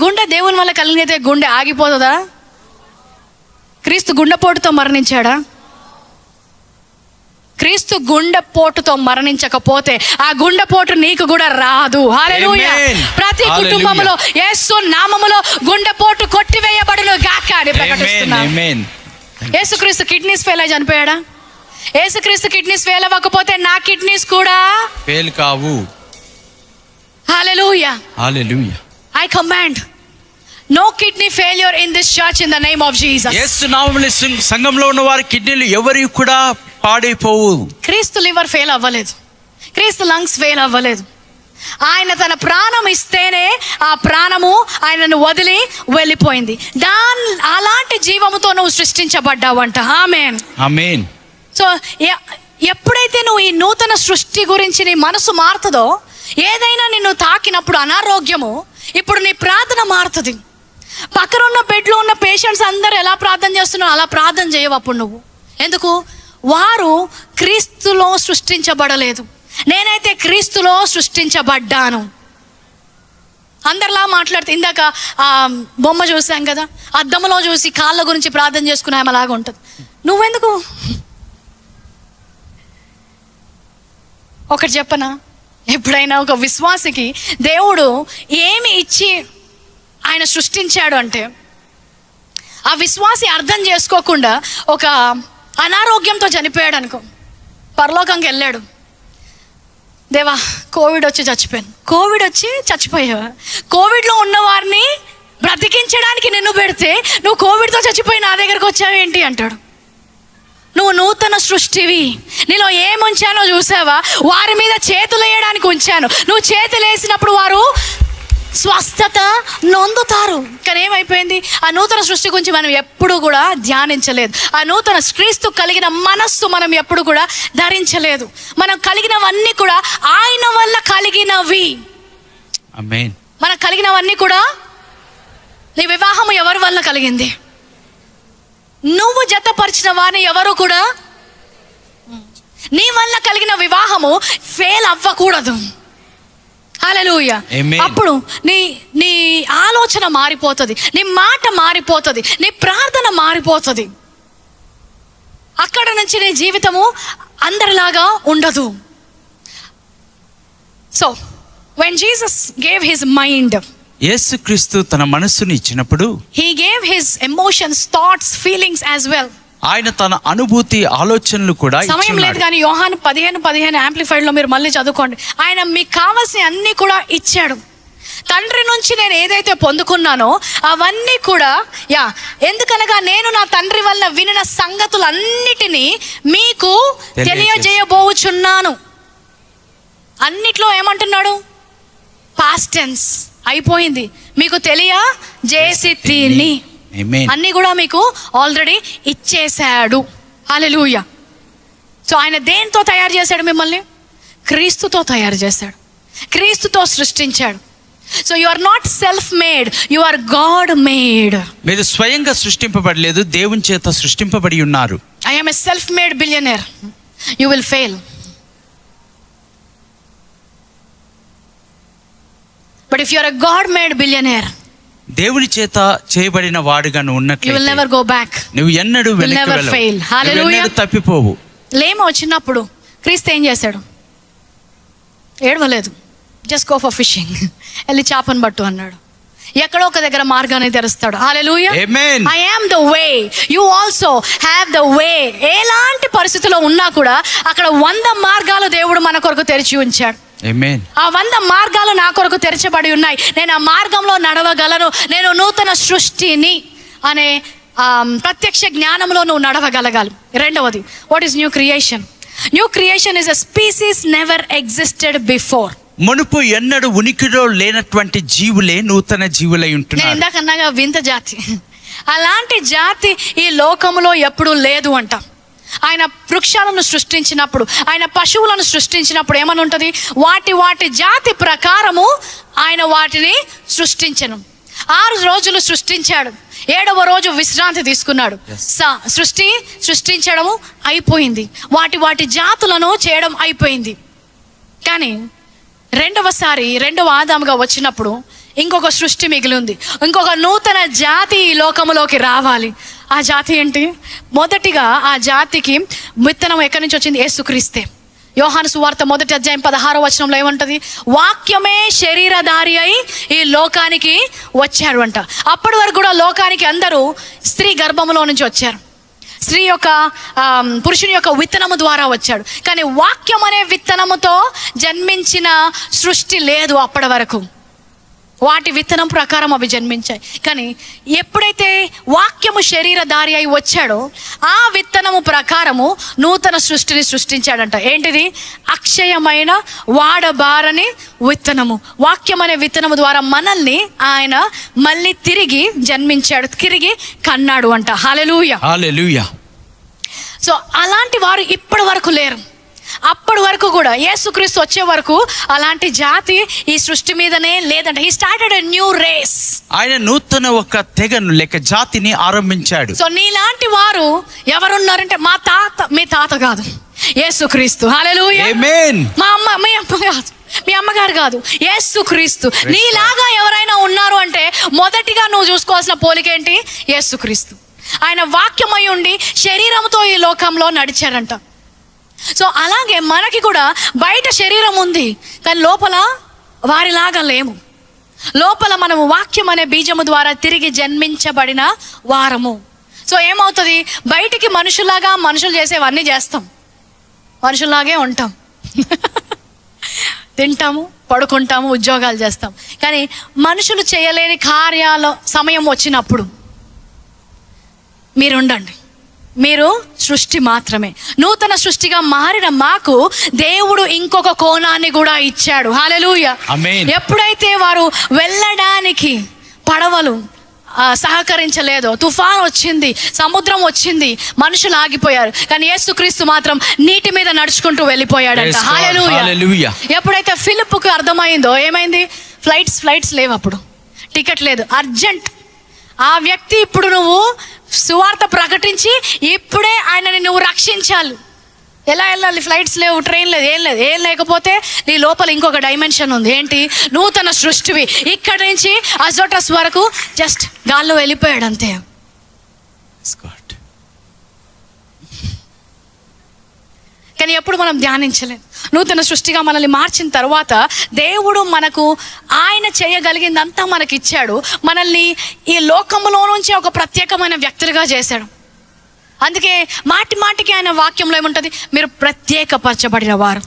గుండె దేవుని వల్ల కలిగితే గుండె ఆగిపోతుందా? క్రీస్తు గుండెపోటుతో మరణించాడా? క్రీస్తు గుండెపోటుతో మరణించకపోతే ఆ గుండెపోటు నీకు కూడా రాదు. హల్లెలూయా. Amen. ప్రతి కుటుంబంలో యేసు నామములో గుండెపోటు కొట్టివేయబడును గాక అని ప్రకటిస్తున్నా. ఆమేన్. యేసుక్రీస్తు కిడ్నీస్ ఫెయిల్ అయి చనిపోయాడా? యేసుక్రీస్తు కిడ్నీస్ ఫెయిల్ అవ్వకపోతే నా కిడ్నీస్ కూడా ఫెయిల్ కావు. హల్లెలూయా. హల్లెలూయా. I command no kidney failure in this church in the name of Jesus. యేసు నామములో సంఘంలో ఉన్న వారి కిడ్నీలు ఎవరికి కూడా పాడైపోవు. క్రీస్తు లివర్ ఫెయిల్ అవ్వలేదు, క్రీస్తు లంగ్స్ ఫెయిల్ అవ్వలేదు. ఆయన తన ప్రాణం ఇస్తేనే ఆ ప్రాణము ఆయనను వదిలి వెళ్ళిపోయింది. అలాంటి జీవముతో నువ్వు సృష్టించబడ్డావంట. ఆమేన్. ఆమేన్. సో ఎప్పుడైతే నువ్వు ఈ నూతన సృష్టి గురించి నీ మనసు మారుతుందో, ఏదైనా నిన్ను తాకినప్పుడు అనారోగ్యము, ఇప్పుడు నీ ప్రార్థన మారుతుంది. పక్కనున్న బెడ్లో ఉన్న పేషెంట్స్ అందరూ ఎలా ప్రార్థన చేస్తున్నారో అలా ప్రార్థన చేయవు అప్పుడు నువ్వు. ఎందుకు? వారు క్రీస్తులో సృష్టించబడలేదు. నేనైతే క్రీస్తులో సృష్టించబడ్డాను. అందరిలా మాట్లాడితే, ఇందాక బొమ్మ చూసాం కదా, అద్దంలో చూసి కాళ్ళ గురించి ప్రార్థన చేసుకునే ఆమె లాగా ఉంటుంది. నువ్వెందుకు? ఒకటి చెప్పనా, ఎప్పుడైనా ఒక విశ్వాసికి దేవుడు ఏమి ఇచ్చి ఆయన సృష్టించాడు అంటే, ఆ విశ్వాసి అర్థం చేసుకోకుండా ఒక అనారోగ్యంతో చనిపోయాడు అనుకో, పరలోకంకి వెళ్ళాడు. దేవా కోవిడ్ వచ్చి చచ్చిపోయాను. కోవిడ్ వచ్చి చచ్చిపోయావా? కోవిడ్లో ఉన్న వారిని బ్రతికించడానికి నిన్ను పెడితే నువ్వు కోవిడ్తో చచ్చిపోయి నా దగ్గరకు వచ్చావేంటి అంటాడు. నువ్వు నూతన సృష్టివి, నీలో ఏం ఉంచానో చూసావా? వారి మీద చేతులు వేయడానికి ఉంచాను. నువ్వు చేతులు వేసినప్పుడు వారు స్వస్థత నొందుతారు. కానీ ఏమైపోయింది? ఆ నూతన సృష్టి గురించి మనం ఎప్పుడు కూడా ధ్యానించలేదు. ఆ నూతన క్రీస్తు కలిగిన మనస్సు మనం ఎప్పుడు కూడా ధరించలేదు. మనం కలిగినవన్నీ కూడా ఆయన వల్ల కలిగినవి. ఆమేన్. మనకు కలిగినవన్నీ కూడా. నీ వివాహము ఎవరి వల్ల కలిగింది? నువ్వు జతపరిచిన వారిని ఎవరు కూడా. నీ వల్ల కలిగిన వివాహము ఫెయిల్ అవ్వకూడదు. హల్లెలూయా. ఆమేన్. అప్పుడు నీ ఆలోచన మారిపోతుంది, నీ మాట మారిపోతుంది, నీ ప్రార్థన మారిపోతుంది. అక్కడ నుంచి నీ జీవితము అందరిలాగా ఉండదు. So when Jesus gave his mind, యేసుక్రీస్తు తన మనస్సుని ఇచ్చినప్పుడు he gave his emotions, thoughts, feelings as well. ఆయన తన అనుభూతి ఆలోచనలు కూడా సమయం లేదు ఇచ్చున్నాడు. కానీ యోహాను 15:15 యాంప్లిఫైడ్ లో మీరు మళ్ళీ చదువుకోండి. ఆయన మీకు కావాల్సిన అన్ని కూడా ఇచ్చాడు. తండ్రి నుంచి నేను ఏదైతే పొందుకున్నానో అవన్నీ కూడా ఎందుకనగా నేను నా తండ్రి వల్ల వినిన సంగతులన్నిటినీ మీకు తెలియజేయబోచున్నాను. అన్నిట్లో ఏమంటున్నాడు? పాస్ట్ టెన్స్ అయిపోయింది. మీకు తెలియజేసితిని. ఆమేన్. అన్నీ కూడా మీకు ఆల్రెడీ ఇచ్చేశాడు. హల్లెలూయా. సో ఆయన దేంతో తయారు చేశాడు మిమ్మల్ని? క్రీస్తుతో తయారు చేశాడు, క్రీస్తుతో సృష్టించాడు. So you are not self made, you are God made. మీరు స్వయంగా సృష్టింపబడలేదు, దేవుని చేత సృష్టింపబడి ఉన్నారు. I am a self made billionaire. You will fail. But if you are a God made billionaire, దేవుని చేత చేయబడిన వాడుగా నువ్వు యు విల్ ఉన్నట్లయితే నెవర్ గో బ్యాక్. నువ్వు ఎన్నడూ You'll వెనక్కి never వెళ్ళవు. fail. నువ్వు Hallelujah. ఎన్నడూ తప్పిపోవు. లేమ వచ్చినప్పుడు క్రీస్తు ఏం చేశాడు? ఏడవలేదు. Just go for fishing. వెళ్ళి చేపను పట్టు అన్నాడు. ఎక్కడో ఒక దగ్గర మార్గాన్ని తెరుస్తాడు. హల్లెలూయా. ఆమేన్. I am the way, you also have the way. ఎలాంటి పరిస్థితిలో ఉన్నా కూడా అక్కడ 100 మార్గాలు దేవుడు మన కొరకు తెరిచి ఉంచాడు. ఆమేన్. ఆ 100 మార్గాలు నా కొరకు తెరచబడి ఉన్నాయి. నేను ఆ మార్గంలో నడవగలను. నేను నూతన సృష్టిని అనే ప్రత్యక్ష జ్ఞానంలో నువ్వు నడవగలగాలి. రెండవది, what is new creation? New creation is a species never existed before. మునుపు ఎన్నడూ ఉనికిలో లేనటువంటి జీవులే నూతన జీవులై నేను ఉంటున్నారు. ఇందాక అన్నాగా వింత జాతి. అలాంటి జాతి ఈ లోకంలో ఎప్పుడూ లేదు అంట. ఆయన వృక్షాలను సృష్టించినప్పుడు, ఆయన పశువులను సృష్టించినప్పుడు ఏమని ఉంటుంది? వాటి జాతి ప్రకారము ఆయన వాటిని సృష్టించను. 6 రోజులు సృష్టించాడు, 7వ రోజు విశ్రాంతి తీసుకున్నాడు. సృష్టించడము అయిపోయింది, వాటి జాతులను చేయడం అయిపోయింది. కానీ రెండవ ఆదాముగా వచ్చినప్పుడు ఇంకొక సృష్టి మిగిలి ఉంది. ఇంకొక నూతన జాతి ఈ లోకములోకి రావాలి. ఆ జాతి ఏంటి? మొదటిగా ఆ జాతికి విత్తనం ఎక్కడి నుంచి వచ్చింది? యేసుక్రీస్తే. యోహాను సువార్త 1వ అధ్యాయం 16వ వచనంలో ఏమంటది? వాక్యమే శరీరధారి అయి ఈ లోకానికి వచ్చారు అంట. అప్పటి వరకు కూడా లోకానికి అందరూ స్త్రీ గర్భంలో నుంచి వచ్చారు. స్త్రీ యొక్క పురుషుని యొక్క విత్తనము ద్వారా వచ్చాడు. కానీ వాక్యం అనే విత్తనముతో జన్మించిన సృష్టి లేదు అప్పటి వరకు. వాటి విత్తనం ప్రకారం అవి జన్మించాయి. కానీ ఎప్పుడైతే వాక్యము శరీరధారి అయి వచ్చాడో ఆ విత్తనము ప్రకారము నూతన సృష్టిని సృష్టించాడంట. ఏంటిది? అక్షయమైన వాడబారని విత్తనము. వాక్యం అనే విత్తనము ద్వారా మనల్ని ఆయన మళ్ళీ తిరిగి జన్మించాడు, తిరిగి కన్నాడు అంట. హల్లెలూయా. హల్లెలూయా. సో అలాంటి వారు ఇప్పటి వరకు లేరు. అప్పటి వరకు కూడా యేసుక్రీస్తు వచ్చే వరకు అలాంటి జాతి ఈ సృష్టి మీదనే లేదంట. He started a new race. ఆయన నూతన ఒక తెగను లేక జాతిని ఆరంభించాడు. సో నీలాంటి వారు ఎవరున్నారంటే మీ తాత కాదు, యేసుక్రీస్తు. హల్లెలూయా. ఆమేన్. మీ అమ్మ కాదు, మీ అమ్మగారు కాదు, యేసుక్రీస్తు. నీలాగా ఎవరైనా ఉన్నారు అంటే మొదటిగా నువ్వు చూసుకోవాల్సిన పోలిక ఏంటి? యేసుక్రీస్తు. ఆయన వాక్యమై ఉండి శరీరంతో ఈ లోకంలో నడిచారంట. సో అలాగే మనకి కూడా బయట శరీరం ఉంది, కానీ లోపల వారిలాగా లేము. లోపల మనము వాక్యం అనే బీజము ద్వారా తిరిగి జన్మించబడిన వారము. సో ఏమవుతుంది? బయటికి మనుషులు చేసేవన్నీ చేస్తాం, మనుషుల్లాగే ఉంటాం. తింటాము, పడుకుంటాము, ఉద్యోగాలు చేస్తాం. కానీ మనుషులు చేయలేని కార్యాల సమయం వచ్చినప్పుడు మీరు ఉండండి, మీరు సృష్టి మాత్రమే. నూతన సృష్టిగా మారిన మాకు దేవుడు ఇంకొక కోణాన్ని కూడా ఇచ్చాడు. హల్లెలూయా. ఆమేన్. ఎప్పుడైతే వారు వెళ్ళడానికి పడవలు సహకరించలేదో, తుఫాన్ వచ్చింది, సముద్రం వచ్చింది, మనుషులు ఆగిపోయారు, కానీ యేసుక్రీస్తు మాత్రం నీటి మీద నడుచుకుంటూ వెళ్ళిపోయాడంట. Yes, God. హల్లెలూయా. Hallelujah. ఎప్పుడైతే ఫిలిప్పుకి అర్థమైందో ఏమైంది, ఫ్లైట్స్ లేవు, అప్పుడు టికెట్ లేదు, అర్జెంట్. ఆ వ్యక్తి ఇప్పుడు నువ్వు సువార్త ప్రకటించి ఇప్పుడే ఆయనని నువ్వు రక్షించాలి. ఎలా వెళ్ళాలి? ఫ్లైట్స్ లేవు, ట్రైన్ లేదు, ఏం లేకపోతే నీ లోపల ఇంకొక డైమెన్షన్ ఉంది. ఏంటి? నూతన సృష్టివి. ఇక్కడి నుంచి అజోటస్ వరకు జస్ట్ గాల్లో వెళ్ళిపోయాడు అంతే. కానీ ఎప్పుడు మనం ధ్యానించలేదు. నూతన సృష్టిగా మనల్ని మార్చిన తర్వాత దేవుడు మనకు ఆయన చేయగలిగిందంతా మనకి ఇచ్చాడు. మనల్ని ఈ లోకములో నుంచి ఒక ప్రత్యేకమైన వ్యక్తులుగా చేశాడు. అందుకే మాటికి ఆయన వాక్యంలో ఏముంటుంది? మీరు ప్రత్యేకపరచబడిన వారు,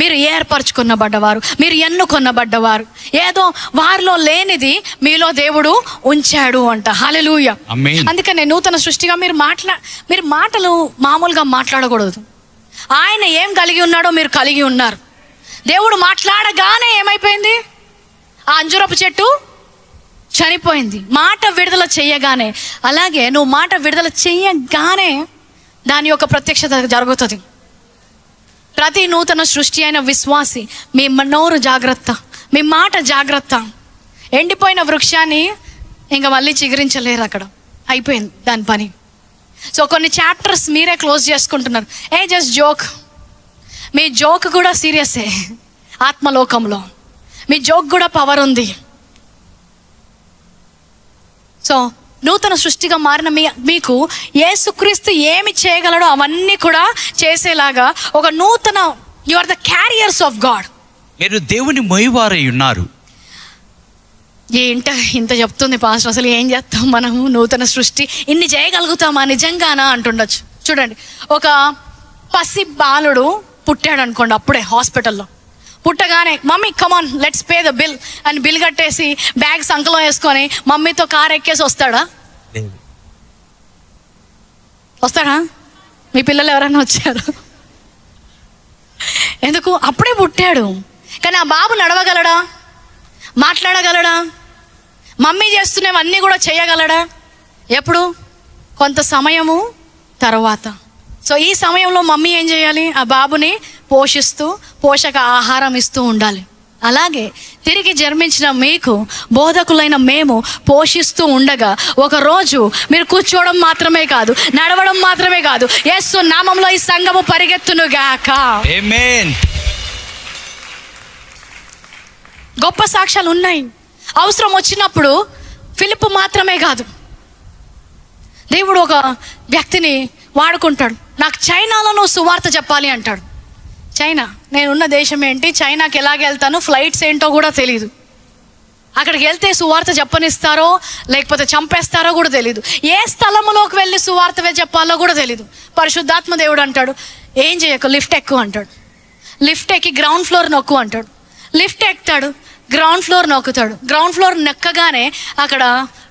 మీరు ఏర్పరచుకున్నబడ్డవారు, మీరు ఎన్నుకొన్నబడ్డవారు, ఏదో వారిలో లేనిది మీలో దేవుడు ఉంచాడు అంట. హల్లెలూయా. అందుకనే నూతన సృష్టిగా మీరు మాటలు మామూలుగా మాట్లాడకూడదు. ఆయన ఏం కలిగి ఉన్నాడో మీరు కలిగి ఉన్నారు. దేవుడు మాట్లాడగానే ఏమైపోయింది? ఆ అంజూరపు చెట్టు చనిపోయింది. మాట విడుదల చెయ్యగానే, అలాగే నువ్వు మాట విడుదల చెయ్యగానే దాని యొక్క ప్రత్యక్షత జరుగుతుంది. ప్రతి నూతన సృష్టి అయిన విశ్వాసి, మీ నోరు జాగ్రత్త, మీ మాట జాగ్రత్త. ఎండిపోయిన వృక్షాన్ని ఇంకా మళ్ళీ చిగురించలేరు, అక్కడ అయిపోయింది దాని పని. సో కొన్ని చాప్టర్స్ మీరే క్లోజ్ చేసుకుంటున్నారు. Just joke. మీ జోక్ కూడా సీరియసే. ఆత్మలోకంలో మీ జోక్ కూడా పవర్ ఉంది. సో నూతన సృష్టిగా మారిన మీకు యేసుక్రీస్తు ఏమి చేయగలడో అవన్నీ కూడా చేసేలాగా ఒక నూతన, you are the carriers of God. మీరు దేవుని మోయవారై ఉన్నారు. ఇంత చెప్తుంది పాస్టర్, అసలు ఏం చేస్తాం మనము? నూతన సృష్టి ఇన్ని చేయగలుగుతామా నిజంగానా అంటుండొచ్చు. చూడండి, ఒక పసి బాలుడు పుట్టాడు అనుకోండి, అప్పుడే హాస్పిటల్లో. పుట్టగానే mummy come on let's pay the bill అని బిల్ కట్టేసి బ్యాగ్ సంకలో వేసుకొని మమ్మీతో కార్ ఎక్కేసి వస్తాడా? మీ పిల్లలు ఎవరైనా వచ్చారు? ఎందుకు? అప్పుడే పుట్టాడు. కానీ ఆ బాబు నడవగలడా? మాట్లాడగలడా? మమ్మీ చేస్తున్నవన్నీ కూడా చేయగలడా? ఎప్పుడు? కొంత సమయము తర్వాత. సో ఈ సమయంలో మమ్మీ ఏం చేయాలి? ఆ బాబుని పోషిస్తూ పోషక ఆహారం ఇస్తూ ఉండాలి. అలాగే తిరిగి జన్మించిన మీకు, బోధకులైన మేము పోషిస్తూ ఉండగా, ఒకరోజు మీరు కూర్చోవడం మాత్రమే కాదు, నడవడం మాత్రమే కాదు, యేసు నామంలో ఈ సంఘము పరిగెత్తునుగాక. ఆమేన్. గొప్ప సాక్ష్యాలు ఉన్నాయి. అవసరం వచ్చినప్పుడు ఫిలిప్పు మాత్రమే కాదు, దేవుడు ఒక వ్యక్తిని వాడుకుంటాడు. నాకు చైనాలో నువ్వు సువార్త చెప్పాలి అంటాడు. చైనా, నేనున్న దేశం ఏంటి, చైనాకి ఎలాగ వెళ్తాను, ఫ్లైట్స్ ఏంటో కూడా తెలీదు. అక్కడికి వెళ్తే సువార్త చెప్పనిస్తారో లేకపోతే చంపేస్తారో కూడా తెలీదు. ఏ స్థలములోకి వెళ్ళి సువార్త చెప్పాలో కూడా తెలీదు. పరిశుద్ధాత్మ దేవుడు అంటాడు, ఏం చేయకు, లిఫ్ట్ ఎక్కువ అంటాడు. లిఫ్ట్ ఎక్కి గ్రౌండ్ ఫ్లోర్ నొక్కు అంటాడు. లిఫ్ట్ ఎక్కుతాడు, గ్రౌండ్ ఫ్లోర్ నొక్కుతాడు. గ్రౌండ్ ఫ్లోర్ నొక్కగానే అక్కడ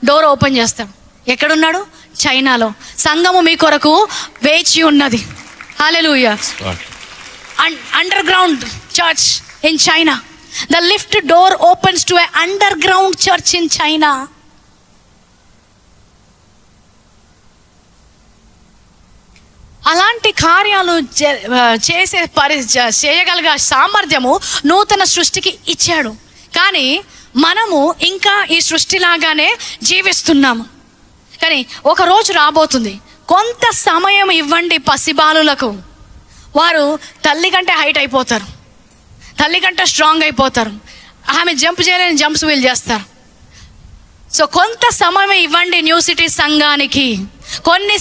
డోర్ ఓపెన్ చేస్తాడు. ఎక్కడున్నాడు? చైనాలో. సంఘము మీ కొరకు వేచి ఉన్నది. హల్లెలూయా. Underground church in China. The lift door opens to a underground church in China. అలాంటి కార్యాలు చేయగలిగే సామర్థ్యము నూతన సృష్టికి ఇచ్చాడు. కానీ మనము ఇంకా ఈ సృష్టిలాగానే జీవిస్తున్నాము. కానీ ఒక రోజు రాబోతుంది, కొంత సమయం ఇవ్వండి పసిబాలులకు. వారు తల్లి కంటే హైట్ అయిపోతారు, తల్లి కంటే స్ట్రాంగ్ అయిపోతారు. ఆమె జంప్ చేయలేని జంప్స్ వీళ్ళు చేస్తారు. సో కొంత సమయం ఇవ్వండి న్యూ సిటీ సంఘానికి. కొన్ని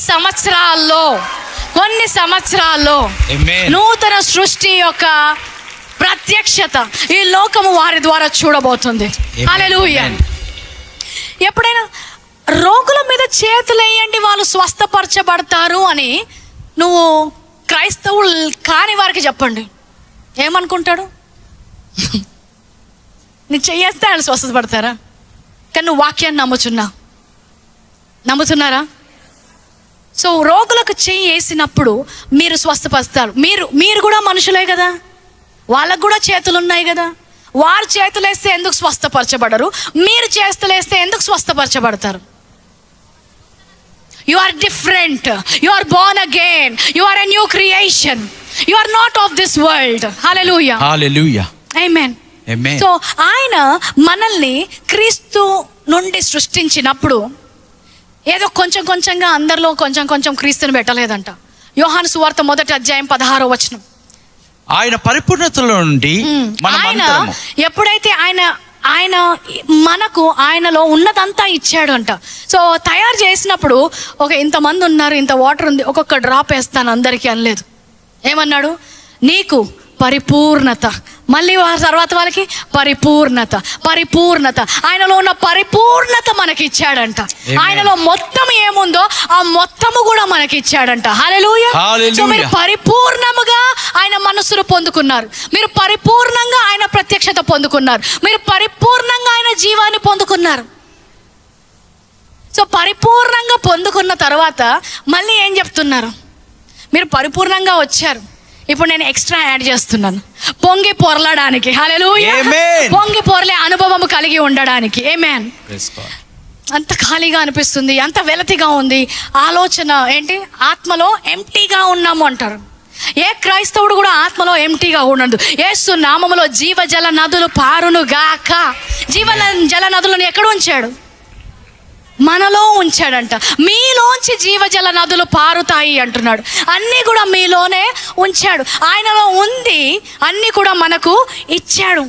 సంవత్సరాల్లో నూతన సృష్టి యొక్క ప్రత్యక్షత ఈ లోకము వారి ద్వారా చూడబోతుంది. హల్లెలూయా. ఎప్పుడైనా రోగుల మీద చేతులు వేయండి వాళ్ళు స్వస్థపరచబడతారు అని నువ్వు క్రైస్తవులు కాని వారికి చెప్పండి, ఏమనుకుంటాడు? నీ చెయ్యేస్తే ఆయన స్వస్థపడతారా? కానీ నువ్వు వాక్యాన్ని నమ్ముతున్నారా? సో రోగులకు చెయ్యి వేసినప్పుడు మీరు స్వస్థపరుస్తారు. మీరు కూడా మనుషులే కదా, వాళ్ళకు కూడా చేతులు ఉన్నాయి కదా. వారు చేతులు వేస్తే ఎందుకు స్వస్థపరచబడరు? మీరు చేతులు వేస్తే ఎందుకు స్వస్థపరచబడతారు? You are different, you are born again, you are a new creation, you are not of this world. హల్లెలూయా, హల్లెలూయా, ఆమేన్. ఆమేన్. సో ఆయన మనల్ని క్రీస్తు నుండి సృష్టించినప్పుడు ఏదో కొంచెం కొంచెంగా అందరిలో కొంచెం కొంచెం క్రీస్తుని పెట్టలేదంట. యోహాను సువార్త 1వ అధ్యాయం 16వ వచనం. ఆయన పరిపూర్ణతలో నుండి ఆయన ఎప్పుడైతే ఆయన మనకు ఆయనలో ఉన్నదంతా ఇచ్చాడు అంట. సో తయారు చేసినప్పుడు ఇంతమంది ఉన్నారు, ఇంత వాటర్ ఉంది, ఒక్కొక్క డ్రాప్ వేస్తాను అందరికీ అనలేదు. ఏమన్నాడు? నీకు పరిపూర్ణత, మళ్ళీ తర్వాత వాళ్ళకి పరిపూర్ణత. ఆయనలో ఉన్న పరిపూర్ణత మనకి ఇచ్చాడంట. ఆయనలో మొత్తం ఏముందో ఆ మొత్తము కూడా మనకి ఇచ్చాడంట. హల్లెలూయా. సో మీరు పరిపూర్ణముగా ఆయన మనస్సును పొందుకున్నారు, మీరు పరిపూర్ణంగా ఆయన ప్రత్యక్షత పొందుకున్నారు, మీరు పరిపూర్ణంగా ఆయన జీవాన్ని పొందుకున్నారు. సో పరిపూర్ణంగా పొందుకున్న తర్వాత మళ్ళీ ఏం చెప్తున్నారు? మీరు పరిపూర్ణంగా వచ్చారు, ఇప్పుడు నేను ఎక్స్ట్రా యాడ్ చేస్తున్నాను, పొంగి పొరలడానికి. హల్లెలూయా. పొంగి పొరలే అనుభవం కలిగి ఉండడానికి. ఆమేన్. అంత ఖాళీగా అనిపిస్తుంది, అంత వెలతిగా ఉంది, ఆలోచన ఏంటి? ఆత్మలో ఎంటీగా ఉన్నాము అంటారు. ఏ క్రైస్తవుడు కూడా ఆత్మలో ఎంటీగా ఉండదు. యేసు నామములో జీవజల నదులు పారును గాక. జల నదులను ఎక్కడ ఉంచాడు? మనలో ఉంచాడంట. మీలోంచి జీవజల నదులు పారుతాయి అంటున్నాడు. అన్నీ కూడా మీలోనే ఉంచాడు. ఆయనలో ఉంది, అన్నీ కూడా మనకు ఇచ్చాడు.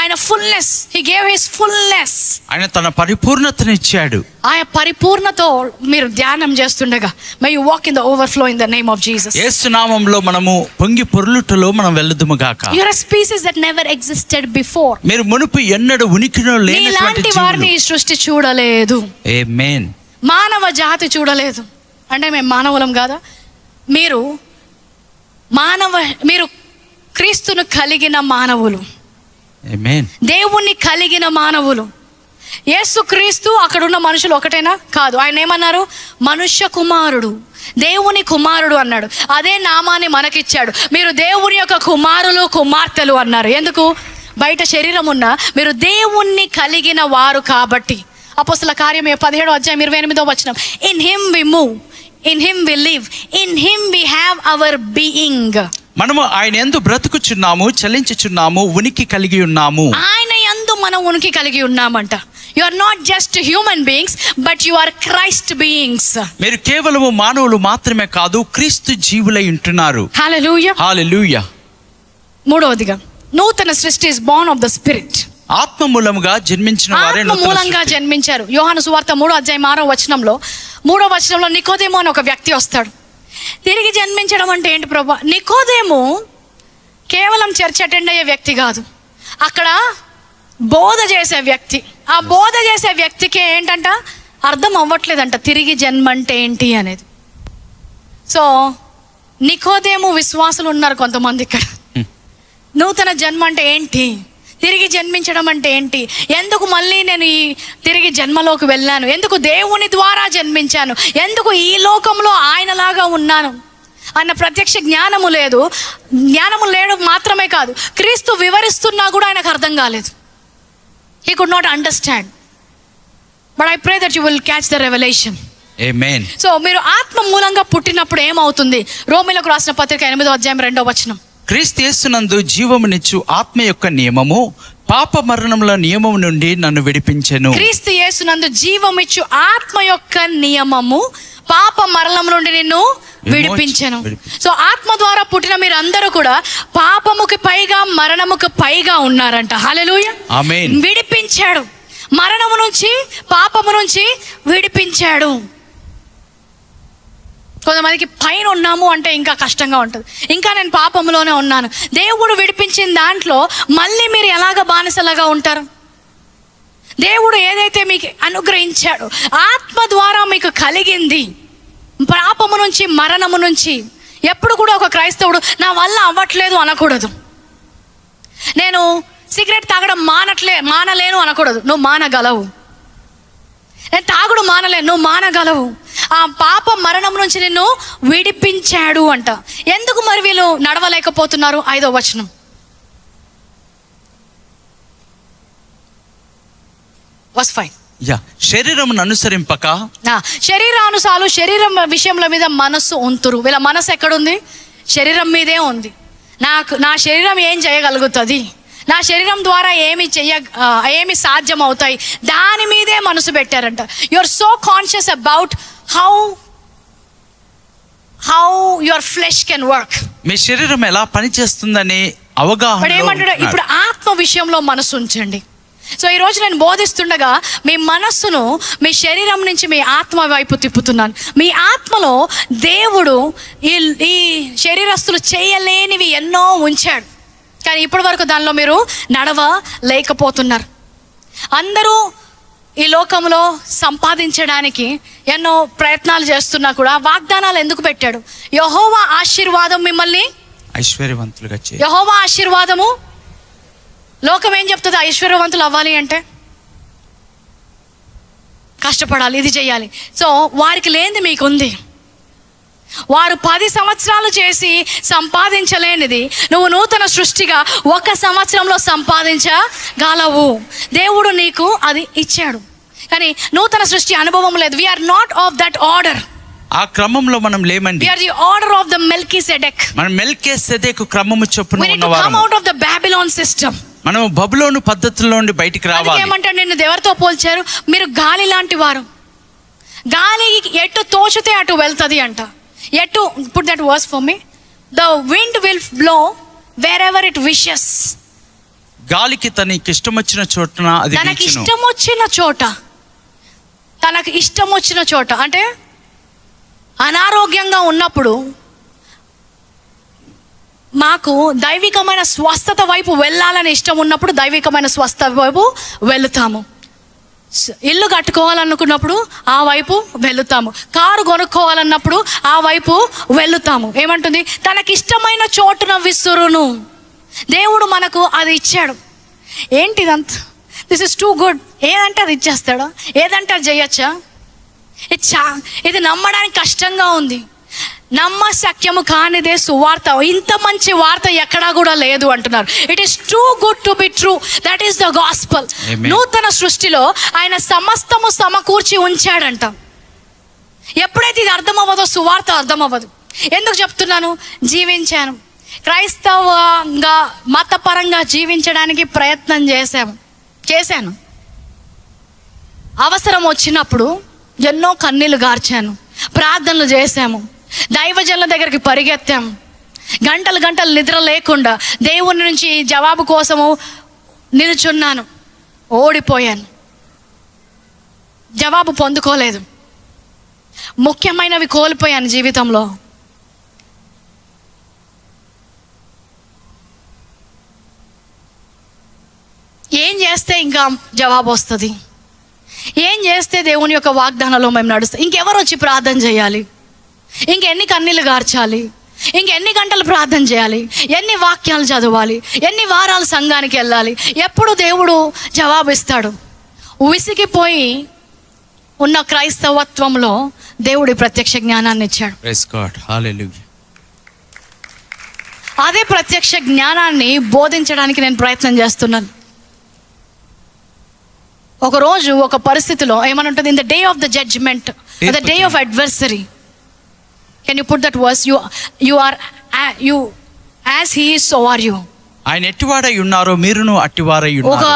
ఆయన fullness, he gave his fullness. ఆయన తన పరిపూర్ణతను ఇచ్చాడు. ఆయన పరిపూర్ణతో మీరు ధ్యానం చేస్తుండగా may you walk in the overflow in the name of Jesus. యేసు నామములో మనము పొంగి పొర్లుటలో మనం వెల్లుదుము గాక. You are a species that never existed before. మీరు మునుపు ఎన్నడూ ఉనికిలో లేనటువంటి జీవులు. వారిని సృష్టి చూడలేదు. ఆమేన్. మానవ జాతి చూడలేదు. అంటే మేము మానవులం కాదా? మీరు క్రీస్తును కలిగిన మానవులు, దేవుణ్ణి కలిగిన మానవులు. యేసుక్రీస్తు అక్కడున్న మనుషులు ఒకటేనా? కాదు. ఆయన ఏమన్నారు? మనుష్య కుమారుడు, దేవుని కుమారుడు అన్నాడు. అదే నామాన్ని మనకిచ్చాడు. మీరు దేవుని యొక్క కుమారులు, కుమార్తెలు అన్నారు. ఎందుకు? బయట శరీరం ఉన్నా మీరు దేవుణ్ణి కలిగిన వారు కాబట్టి. అపోస్తల కార్యం 17వ అధ్యాయం 28వ వచనం. In him we move, in him we live, in him we have our being. మనము ఆయన యందు బ్రతుకుచున్నాము, చలించుచున్నాము, ఉనికి కలిగి ఉన్నాము. ఆయన యందు మనం ఉనికి కలిగి ఉన్నామంట. You are not just human beings, but you are Christ beings. మీరు కేవలము మానవులు మాత్రమే కాదు, క్రీస్తు జీవులై ఉంటున్నారు. హల్లెలూయా, హల్లెలూయా. మూడవదిగా, నూతన సృష్టి is Born of the spirit. ఆత్మ మూలంగా జన్మించిన వారే ఆత్మ మూలంగా జన్మించారు. యోహాను సువార్త 3వ అధ్యాయం 6వ వచనంలో నికోదేము అని ఒక వ్యక్తి వస్తాడు. తిరిగి జన్మించడం అంటే ఏంటి ప్రభా? నికోదేము కేవలం చర్చ్ అటెండ్ అయ్యే వ్యక్తి కాదు, అక్కడ బోధ చేసే వ్యక్తి. ఆ బోధ చేసే వ్యక్తికి ఏంటంట అర్థం అవ్వట్లేదంట తిరిగి జన్మ అంటే ఏంటి అనేది. సో నికోదేము విశ్వాసులు ఉన్నారు కొంతమంది ఇక్కడ. నూతన జన్మ అంటే ఏంటి? తిరిగి జన్మించడం అంటే ఏంటి? ఎందుకు మళ్ళీ నేను ఈ తిరిగి జన్మలోకి వెళ్ళాను? ఎందుకు దేవుని ద్వారా జన్మించాను? ఎందుకు ఈ లోకంలో ఆయనలాగా ఉన్నాను అన్న ప్రత్యక్ష జ్ఞానము లేదు. జ్ఞానము లేడు మాత్రమే కాదు, క్రీస్తు వివరిస్తున్నా కూడా ఆయనకు అర్థం కాలేదు. He could not understand. But I pray that you will catch the revelation. Amen. So మీరు ఆత్మ మూలంగా పుట్టినప్పుడు ఏమవుతుంది? రోమీయులకు రాసిన పత్రిక 8వ అధ్యాయం 2వ వచనం. క్రీస్తు యేసునందు జీవమునిచ్చు ఆత్మ యొక్క నియమము పాప మరణముల నియమము నుండి నన్ను విడిపించెను. క్రీస్తు యేసునందు జీవమిచ్చు ఆత్మ యొక్క నియమము పాప మరణం నుండి నిన్ను విడిపించెను. సో ఆత్మ ద్వారా పుట్టిన మీరు అందరూ కూడా పాపముకి పైగా మరణముకి పైగా ఉన్నారంట. హల్లెలూయా, ఆమేన్. విడిపించాడు, మరణము నుంచి పాపము నుంచి విడిపించాడు. కొంతమందికి పైన ఉన్నాము అంటే ఇంకా కష్టంగా ఉంటుంది. ఇంకా నేను పాపంలోనే ఉన్నాను. దేవుడు విడిపించిన దాంట్లో మళ్ళీ మీరు ఎలాగ బానిసలాగా ఉంటారు? దేవుడు ఏదైతే మీకు అనుగ్రహించాడో ఆత్మ ద్వారా మీకు కలిగింది, పాపము నుంచి మరణము నుంచి. ఎప్పుడు కూడా ఒక క్రైస్తవుడు నా వల్ల అవ్వట్లేదు అనకూడదు. నేను సిగరెట్ తాగడం మానలేను అనకూడదు. నువ్వు మానగలవు. నేను తాగుడు మానలేను, నువ్వు మానగలవు. ఆ పాప మరణం నుంచి నిన్ను విడిపించాడు అంట. ఎందుకు మరి వీళ్ళు నడవలేకపోతున్నారు? 5వ వచనం. Verse 5. శరీరమును అనుసరింపక, శరీరానుసారు శరీరం విషయముల మీద మనస్సు ఉంతురు. వీళ్ళ మనసు ఎక్కడుంది? శరీరం మీదే ఉంది. నా శరీరం ఏం చేయగలుగుతుంది, నా శరీరం ద్వారా ఏమి సాధ్యం అవుతాయి, దాని మీదే మనసు పెట్టారంట. You are so conscious about how your flesh can work. మీ శరీరం ఎలా పనిచేస్తుందని అవగాహన. ఏమంటాడు? ఇప్పుడు ఆత్మ విషయంలో మనసు ఉంచండి. సో ఈరోజు నేను బోధిస్తుండగా మీ మనస్సును మీ శరీరం నుంచి మీ ఆత్మ వైపు తిప్పుతున్నాను. మీ ఆత్మలో దేవుడు ఈ శరీరస్తులు చేయలేనివి ఎన్నో ఉంచాడు, కానీ ఇప్పటి వరకు దానిలో మీరు నడవలేకపోతున్నారు. అందరూ ఈ లోకంలో సంపాదించడానికి ఎన్నో ప్రయత్నాలు చేస్తున్నా కూడా వాగ్దానాలు ఎందుకు పెట్టాడు? యెహోవా ఆశీర్వాదం మిమ్మల్ని ఐశ్వర్యవంతులుగా చేయాలి. యెహోవా ఆశీర్వాదము. లోకం ఏం చెప్తుంది? ఐశ్వర్యవంతులు అవ్వాలి అంటే కష్టపడాలి, ఇది చేయాలి. సో వారికి లేనిది మీకుంది. వారు 10 సంవత్సరాలు చేసి సంపాదించలేనిది నువ్వు నూతన సృష్టిగా 1 సంవత్సరంలో సంపాదించగలవు. దేవుడు నీకు అది ఇచ్చాడు, కానీ నూతన సృష్టి అనుభవం లేదు. We are not of that order. ఆ క్రమంలో మనం లేమండి. We are the order of the Melchizedek. మనం మెల్కీసెదెకు క్రమము చొప్పున We need to come out of the Babylon system. మనం బబులోను పద్ధతుల్లో నుండి బయటికి రావాలి. ఏమంటాడు? నిన్ను ఎవరితో పోల్చారు? మీరు గాలి లాంటి వారు. గాలి ఎటు తోచితే అటు వెళ్తుంది అంట. ఎటు, put that verse for me. The wind will blow wherever it wishes. గాలికి తనకి ఇష్టం వచ్చిన చోటన అది వీచును. తనకి ఇష్టం వచ్చిన చోట అంటే అనారోగ్యంగా ఉన్నప్పుడు మాకు దైవికమైన స్వస్థత వైపు వెళ్ళాలని ఇష్టం ఉన్నప్పుడు దైవికమైన స్వస్థత వైపు వెళుతాము. ఇల్లు కట్టుకోవాలనుకున్నప్పుడు ఆ వైపు వెళుతాము. కారు కొనుక్కోవాలన్నప్పుడు ఆ వైపు వెళుతాము. ఏమంటుంది? తనకిష్టమైన చోటున విసురును. దేవుడు మనకు అది ఇచ్చాడు. ఏంటిదంతా? This is too good. ఏదంటే అది ఇచ్చేస్తాడా? ఏదంటే అది చేయొచ్చా? ఇది నమ్మడానికి కష్టంగా ఉంది. నమ్మశక్యము కానిదే సువార్త. ఇంత మంచి వార్త ఎక్కడా కూడా లేదు అంటున్నారు. It is too good to be true. That is the gospel. నూతన సృష్టిలో ఆయన సమస్తము సమకూర్చి ఉంచాడంట. ఎప్పుడైతే ఇది అర్థం అవ్వదో సువార్త అర్థం అవ్వదు. ఎందుకు చెప్తున్నాను? జీవించాను క్రైస్తవంగా, మతపరంగా జీవించడానికి ప్రయత్నం చేశాను. అవసరం వచ్చినప్పుడు ఎన్నో కన్నీళ్లు గార్చాను, ప్రార్థనలు చేశాము, దైవజనుల దగ్గరికి పరిగెత్తాం, గంటలు నిద్ర లేకుండా దేవుని నుంచి జవాబు కోసము నిలుచున్నాను. ఓడిపోయాను, జవాబు పొందుకోలేదు, ముఖ్యమైనవి కోల్పోయాను జీవితంలో. ఏం చేస్తే ఇంకా జవాబు వస్తుంది? ఏం చేస్తే దేవుని యొక్క వాగ్దానంలో మేము నడుస్తాం? ఇంకెవరు వచ్చి ప్రార్థన చేయాలి? ఇంకెన్ని కన్నీళ్ళు గార్చాలి? ఇంకెన్ని గంటలు ప్రార్థన చేయాలి? ఎన్ని వాక్యాలు చదవాలి? ఎన్ని వారాలు సంఘానికి వెళ్ళాలి? ఎప్పుడు దేవుడు జవాబిస్తాడు? విసిగిపోయి ఉన్న క్రైస్తవత్వంలో దేవుడి ప్రత్యక్ష జ్ఞానాన్ని ఇచ్చాడు. ప్రైజ్ గాడ్, హల్లెలూయా. అదే ప్రత్యక్ష జ్ఞానాన్ని బోధించడానికి నేను ప్రయత్నం చేస్తున్నాను. ఒకరోజు ఒక పరిస్థితిలో ఏమని ఉంటుంది? In the day of the judgement, the day of adversary. Can you put that verse? You are as he is, so are you. ఆయన ఎట్టివాడై ఉన్నారో మీరును అట్టివారై ఉన్నారు. ఒక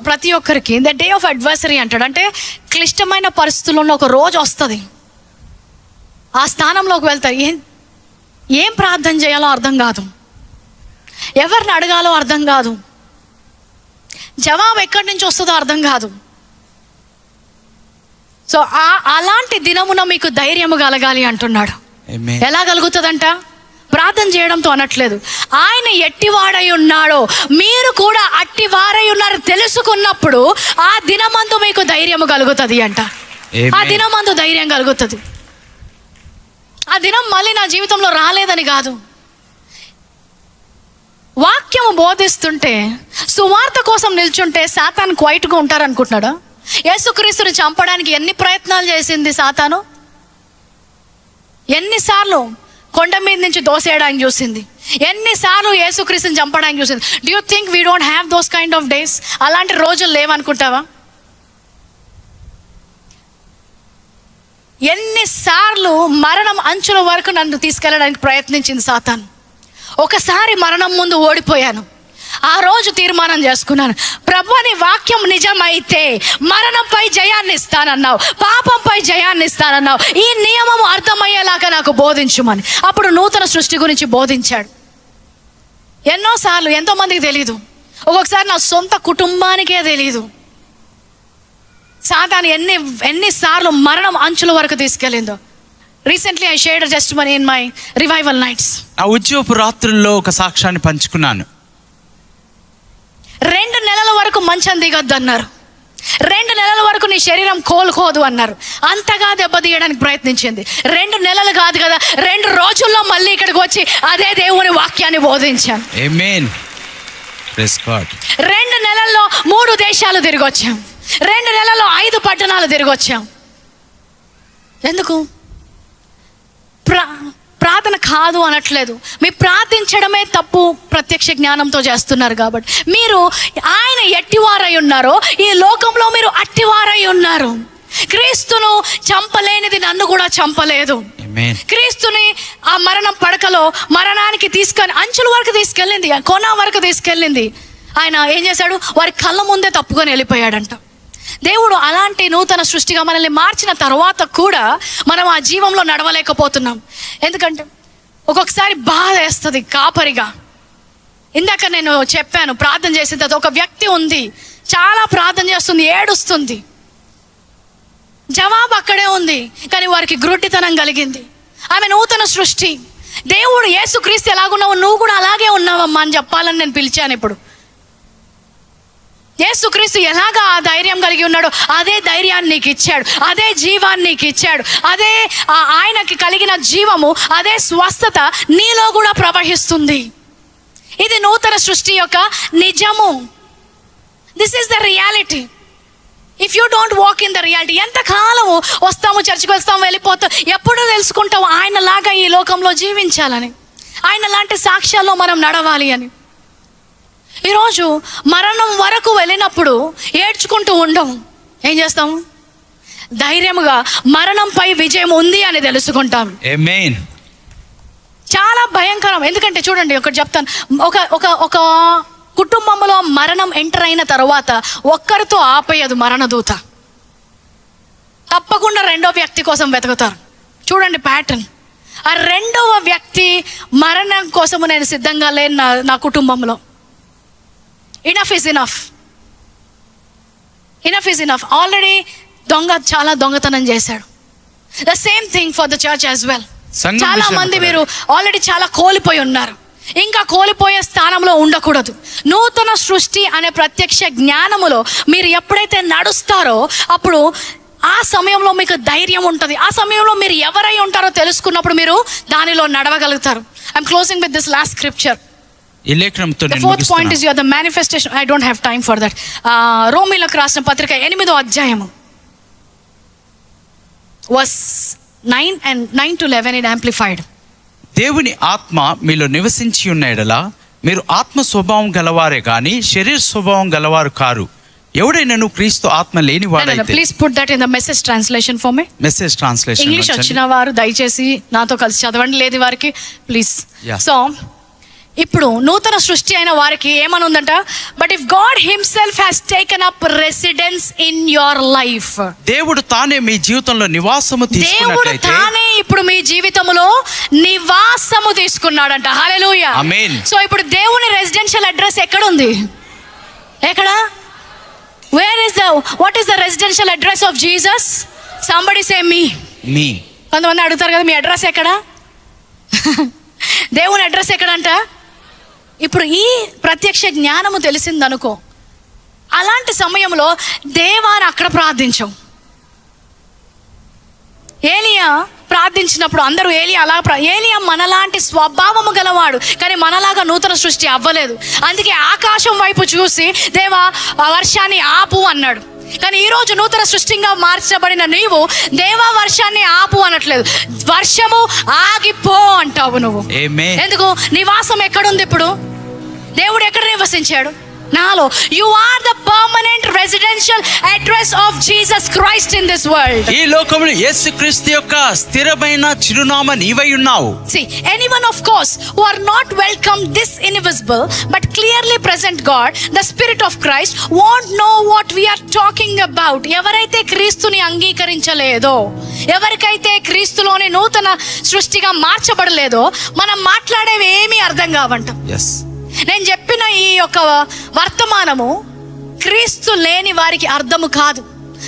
ప్రతి ఒక్కరికి ద డే ఆఫ్ అడ్వర్సరీ అంటాడు. అంటే క్లిష్టమైన పరిస్థితుల్లో ఒక రోజు వస్తుంది, ఆ స్థానంలోకి వెళ్తారు. ఏం ప్రార్థన చేయాలో అర్థం కాదు, ఎవరిని అడగాలో అర్థం కాదు, జవాబు ఎక్కడి నుంచి వస్తుందో అర్థం కాదు. సో అలాంటి దినమున మీకు ధైర్యము కలగాలి అంటున్నాడు. ఎలా కలుగుతుందంట? ప్రార్థన చేయడంతో అనట్లేదు. ఆయన ఎట్టివాడై ఉన్నాడో మీరు కూడా అట్టివారై ఉన్నారు తెలుసుకున్నప్పుడు ఆ దినమందు మీకు ధైర్యము కలుగుతుంది అంట. ఆ దినమందు ధైర్యం కలుగుతుంది. ఆ దినం మళ్ళీ నా జీవితంలో రాలేదని కాదు. వాక్యము బోధిస్తుంటే, సువార్త కోసం నిల్చుంటే సాతాను క్వైట్గా ఉంటారనుకుంటున్నాడా? యేసుక్రీస్తుని చంపడానికి ఎన్ని ప్రయత్నాలు చేసింది సాతాను? ఎన్నిసార్లు కొండ మీద నుంచి దోసేయడానికి చూసింది, ఎన్నిసార్లు యేసుక్రీస్తుని చంపడానికి చూసింది. Do you think we don't have those kind of days? అలాంటి రోజులు లేవనుకుంటావా? ఎన్నిసార్లు మరణం అంచుల వరకు నన్ను తీసుకెళ్ళడానికి ప్రయత్నించింది సాతాను. ఒకసారి మరణం ముందు ఓడిపోయాను. ఆ రోజు తీర్మానం చేసుకున్నాను, ప్రభు నీ వాక్యం నిజమైతే మరణంపై జయాన్ని ఇస్తానన్నావు, పాపంపై జయాన్ని ఇస్తానన్నావు, ఈ నియమం అర్థమయ్యేలాగా నాకు బోధించుమని. అప్పుడు నూతన సృష్టి గురించి బోధించాడు. ఎన్నోసార్లు ఎంతోమందికి తెలీదు, ఒక్కొక్కసారి నా సొంత కుటుంబానికే తెలీదు సాతాను ఎన్నిసార్లు మరణం అంచుల వరకు తీసుకెళ్ళిందో. Recently I shared testimony in my revival nights. ఆ ఉద్యోగపు రాత్రుల్లో ఒక సాక్ష్యాన్ని పంచుకున్నాను. 2 నెలల వరకు మంచం దిగొద్దు అన్నారు, 2 నెలల వరకు నీ శరీరం కోలుకోదు అన్నారు. అంతగా దెబ్బతీయడానికి ప్రయత్నించింది. 2 నెలలు కాదు కదా, 2 రోజుల్లో మళ్ళీ ఇక్కడికి వచ్చి అదే దేవుని వాక్యాన్ని బోధించాను. ఆమేన్, ప్రైజ్ గాడ్. 2 నెలల్లో 3 దేశాలు తిరిగి వచ్చాం, 2 నెలల్లో 5 పట్టణాలు తిరిగి వచ్చాం. ఎందుకు? ప్రార్థన కాదు అనట్లేదు, మీ ప్రార్థించడమే తప్పు ప్రత్యక్ష జ్ఞానంతో చేస్తున్నారు కాబట్టి. మీరు ఆయన ఎట్టివారై ఉన్నారో ఈ లోకంలో మీరు అట్టివారై ఉన్నారు. క్రీస్తును చంపలేనిది నన్ను కూడా చంపలేదు. క్రీస్తుని ఆ మరణం పడకలో మరణానికి తీసుకొని అంచుల వరకు తీసుకెళ్ళింది, కొన వరకు తీసుకెళ్ళింది. ఆయన ఏం చేశాడు? వారి కళ్ళ ముందే తప్పుకొని వెళ్ళిపోయాడంట. దేవుడు అలాంటి నూతన సృష్టిగా మనల్ని మార్చిన తర్వాత కూడా మనం ఆ జీవంలో నడవలేకపోతున్నాం. ఎందుకంటే ఒక్కొక్కసారి బాధ వేస్తుంది కాపరిగా. ఇందాక నేను చెప్పాను, ప్రార్థన చేసిన తర్వాత ఒక వ్యక్తి ఉంది, చాలా ప్రార్థన చేస్తుంది, ఏడుస్తుంది, జవాబు అక్కడే ఉంది, కానీ వారికి గ్రుడ్డితనం కలిగింది. ఆమె నూతన సృష్టి. దేవుడు యేసుక్రీస్తు ఎలాగున్నావు నువ్వు కూడా అలాగే ఉన్నావమ్మా అని చెప్పాలని నేను పిలిచాను. ఇప్పుడు యేసుక్రీస్తు ఎలాగా ఆ ధైర్యం కలిగి ఉన్నాడో అదే ధైర్యాన్ని నీకు ఇచ్చాడు, అదే జీవాన్ని నీకు ఇచ్చాడు, అదే ఆయనకి కలిగిన జీవము, అదే స్వస్థత నీలో కూడా ప్రవహిస్తుంది. ఇది నూతన సృష్టి యొక్క నిజము. This is the reality. If you don't walk in the reality, ఎంతకాలము వస్తాము, చర్చికి వస్తాము, వెళ్ళిపోతాం, ఎప్పుడు తెలుసుకుంటాము ఆయనలాగా ఈ లోకంలో జీవించాలని, ఆయన లాంటి సాక్ష్యాల్లో మనం నడవాలి అని. ఈరోజు మరణం వరకు వెళ్ళినప్పుడు ఏడ్చుకుంటూ ఉండం, ఏం చేస్తాము? ధైర్యముగా మరణంపై విజయం ఉంది అని తెలుసుకుంటాం. ఆమేన్. చాలా భయంకరం. ఎందుకంటే చూడండి, ఒకటి చెప్తాను, ఒక కుటుంబంలో మరణం ఎంటర్ అయిన తర్వాత ఒక్కరితో ఆపేయదు మరణదూత, తప్పకుండా 2వ వ్యక్తి కోసం వెతుకుతారు. చూడండి ప్యాటర్న్. ఆ 2వ వ్యక్తి మరణం కోసము నేను సిద్ధంగా లేను నా కుటుంబంలో. Enough is enough, enough is enough. Already చాలా దొంగతనం చేశాడు. The same thing for the church as well. చాలా మంది మీరు ఆల్రెడీ చాలా కోల్పోయి ఉన్నారు, ఇంకా కోల్పోయే స్థానంలో ఉండకూడదు. నూతన సృష్టి అనే ప్రత్యక్ష జ్ఞానములో మీరు ఎప్పుడైతే నడుస్తారో అప్పుడు ఆ సమయంలో మీకు ధైర్యం ఉంటుంది. ఆ సమయంలో మీరు ఎవరై ఉంటారో తెలుసుకున్నప్పుడు మీరు దానిలో నడవగలుగుతారు. I'm closing with this last scripture. ఈ లేఖనంతో The 4th point is the manifestation. I don't have time for that. రోమీయులకు రాసిన పత్రిక 8వ అధ్యాయము verse 9 to 11 in amplified. దేవుని ఆత్మ మీలో నివసించి ఉన్న ఎడల మీరు ఆత్మ స్వభావం గలవారే గాని శరీర స్వభావం గలవారు కారు. ఎవడైనాను క్రీస్తు ఆత్మ లేని వాడైతే. Please put that in the message translation for me. Message translation. English వచ్చిన వారు దయచేసి నాతో కలిసి చదవండి, లేదు వారికి ప్లీజ్. సో ఇప్పుడు నూతన సృష్టి అయిన వారికి ఏమని ఉందంట? But if God himself has taken up residence in your life. దేవుడు తానే మీ జీవితంలో నివాసము తీసుకున్నట్లయితే, దేవుడు తానే ఇప్పుడు మీ జీవితంలో నివాసము తీసుకున్నాడంట. హల్లెలూయా, ఆమేన్. సో ఇప్పుడు దేవుని రెసిడెన్షియల్ అడ్రస్ ఎక్కడ ఉంది? ఎక్కడ? What is the residential address of Jesus? Somebody say me. కొంతమంది అడుగుతారు కదా, మీ అడ్రస్ ఎక్కడ? దేవుని అడ్రస్ ఎక్కడంట? ఇప్పుడు ఈ ప్రత్యక్ష జ్ఞానము తెలిసిందనుకో, అలాంటి సమయంలో దేవాన్ని అక్కడ ప్రార్థించం. ఏలియా ప్రార్థించినప్పుడు అందరూ ఏలియా మనలాంటి స్వభావము గలవాడు, కానీ మనలాగా నూతన సృష్టి అవ్వలేదు. అందుకే ఆకాశం వైపు చూసి దేవా వర్షాన్ని ఆపు అన్నాడు. కానీ ఈరోజు నూతన సృష్టిగా మార్చబడిన నీవు దేవా వర్షాన్ని ఆపు అనట్లేదు, వర్షము ఆగిపో అంటావు నువ్వు. ఆమేన్. ఎందుకు? నివాసం ఎక్కడుంది ఇప్పుడు? దేవుడు ఎక్కడ నివసించాడు? నాలో. You are the permanent residential address of Jesus Christ in this world. ఈ లోకంలో యేసుక్రీస్తు యొక్క స్థిరమైన చిరునామా నీవై ఉన్నావు. See, anyone of course who are not welcome this invisible but clearly present God, the Spirit of Christ, won't know what we are talking about. ఎవరైతే క్రీస్తుని అంగీకరించలేదో, ఎవరికైతే క్రీస్తులోని నూతన సృష్టిగా మార్చబడలేదో, మనం మాట్లాడేవి ఏమీ అర్థం కావంట. ఎస్. నేను చెప్పిన ఈ యొక్క వర్తమానము క్రీస్తు లేని వారికి అర్థము కాదు.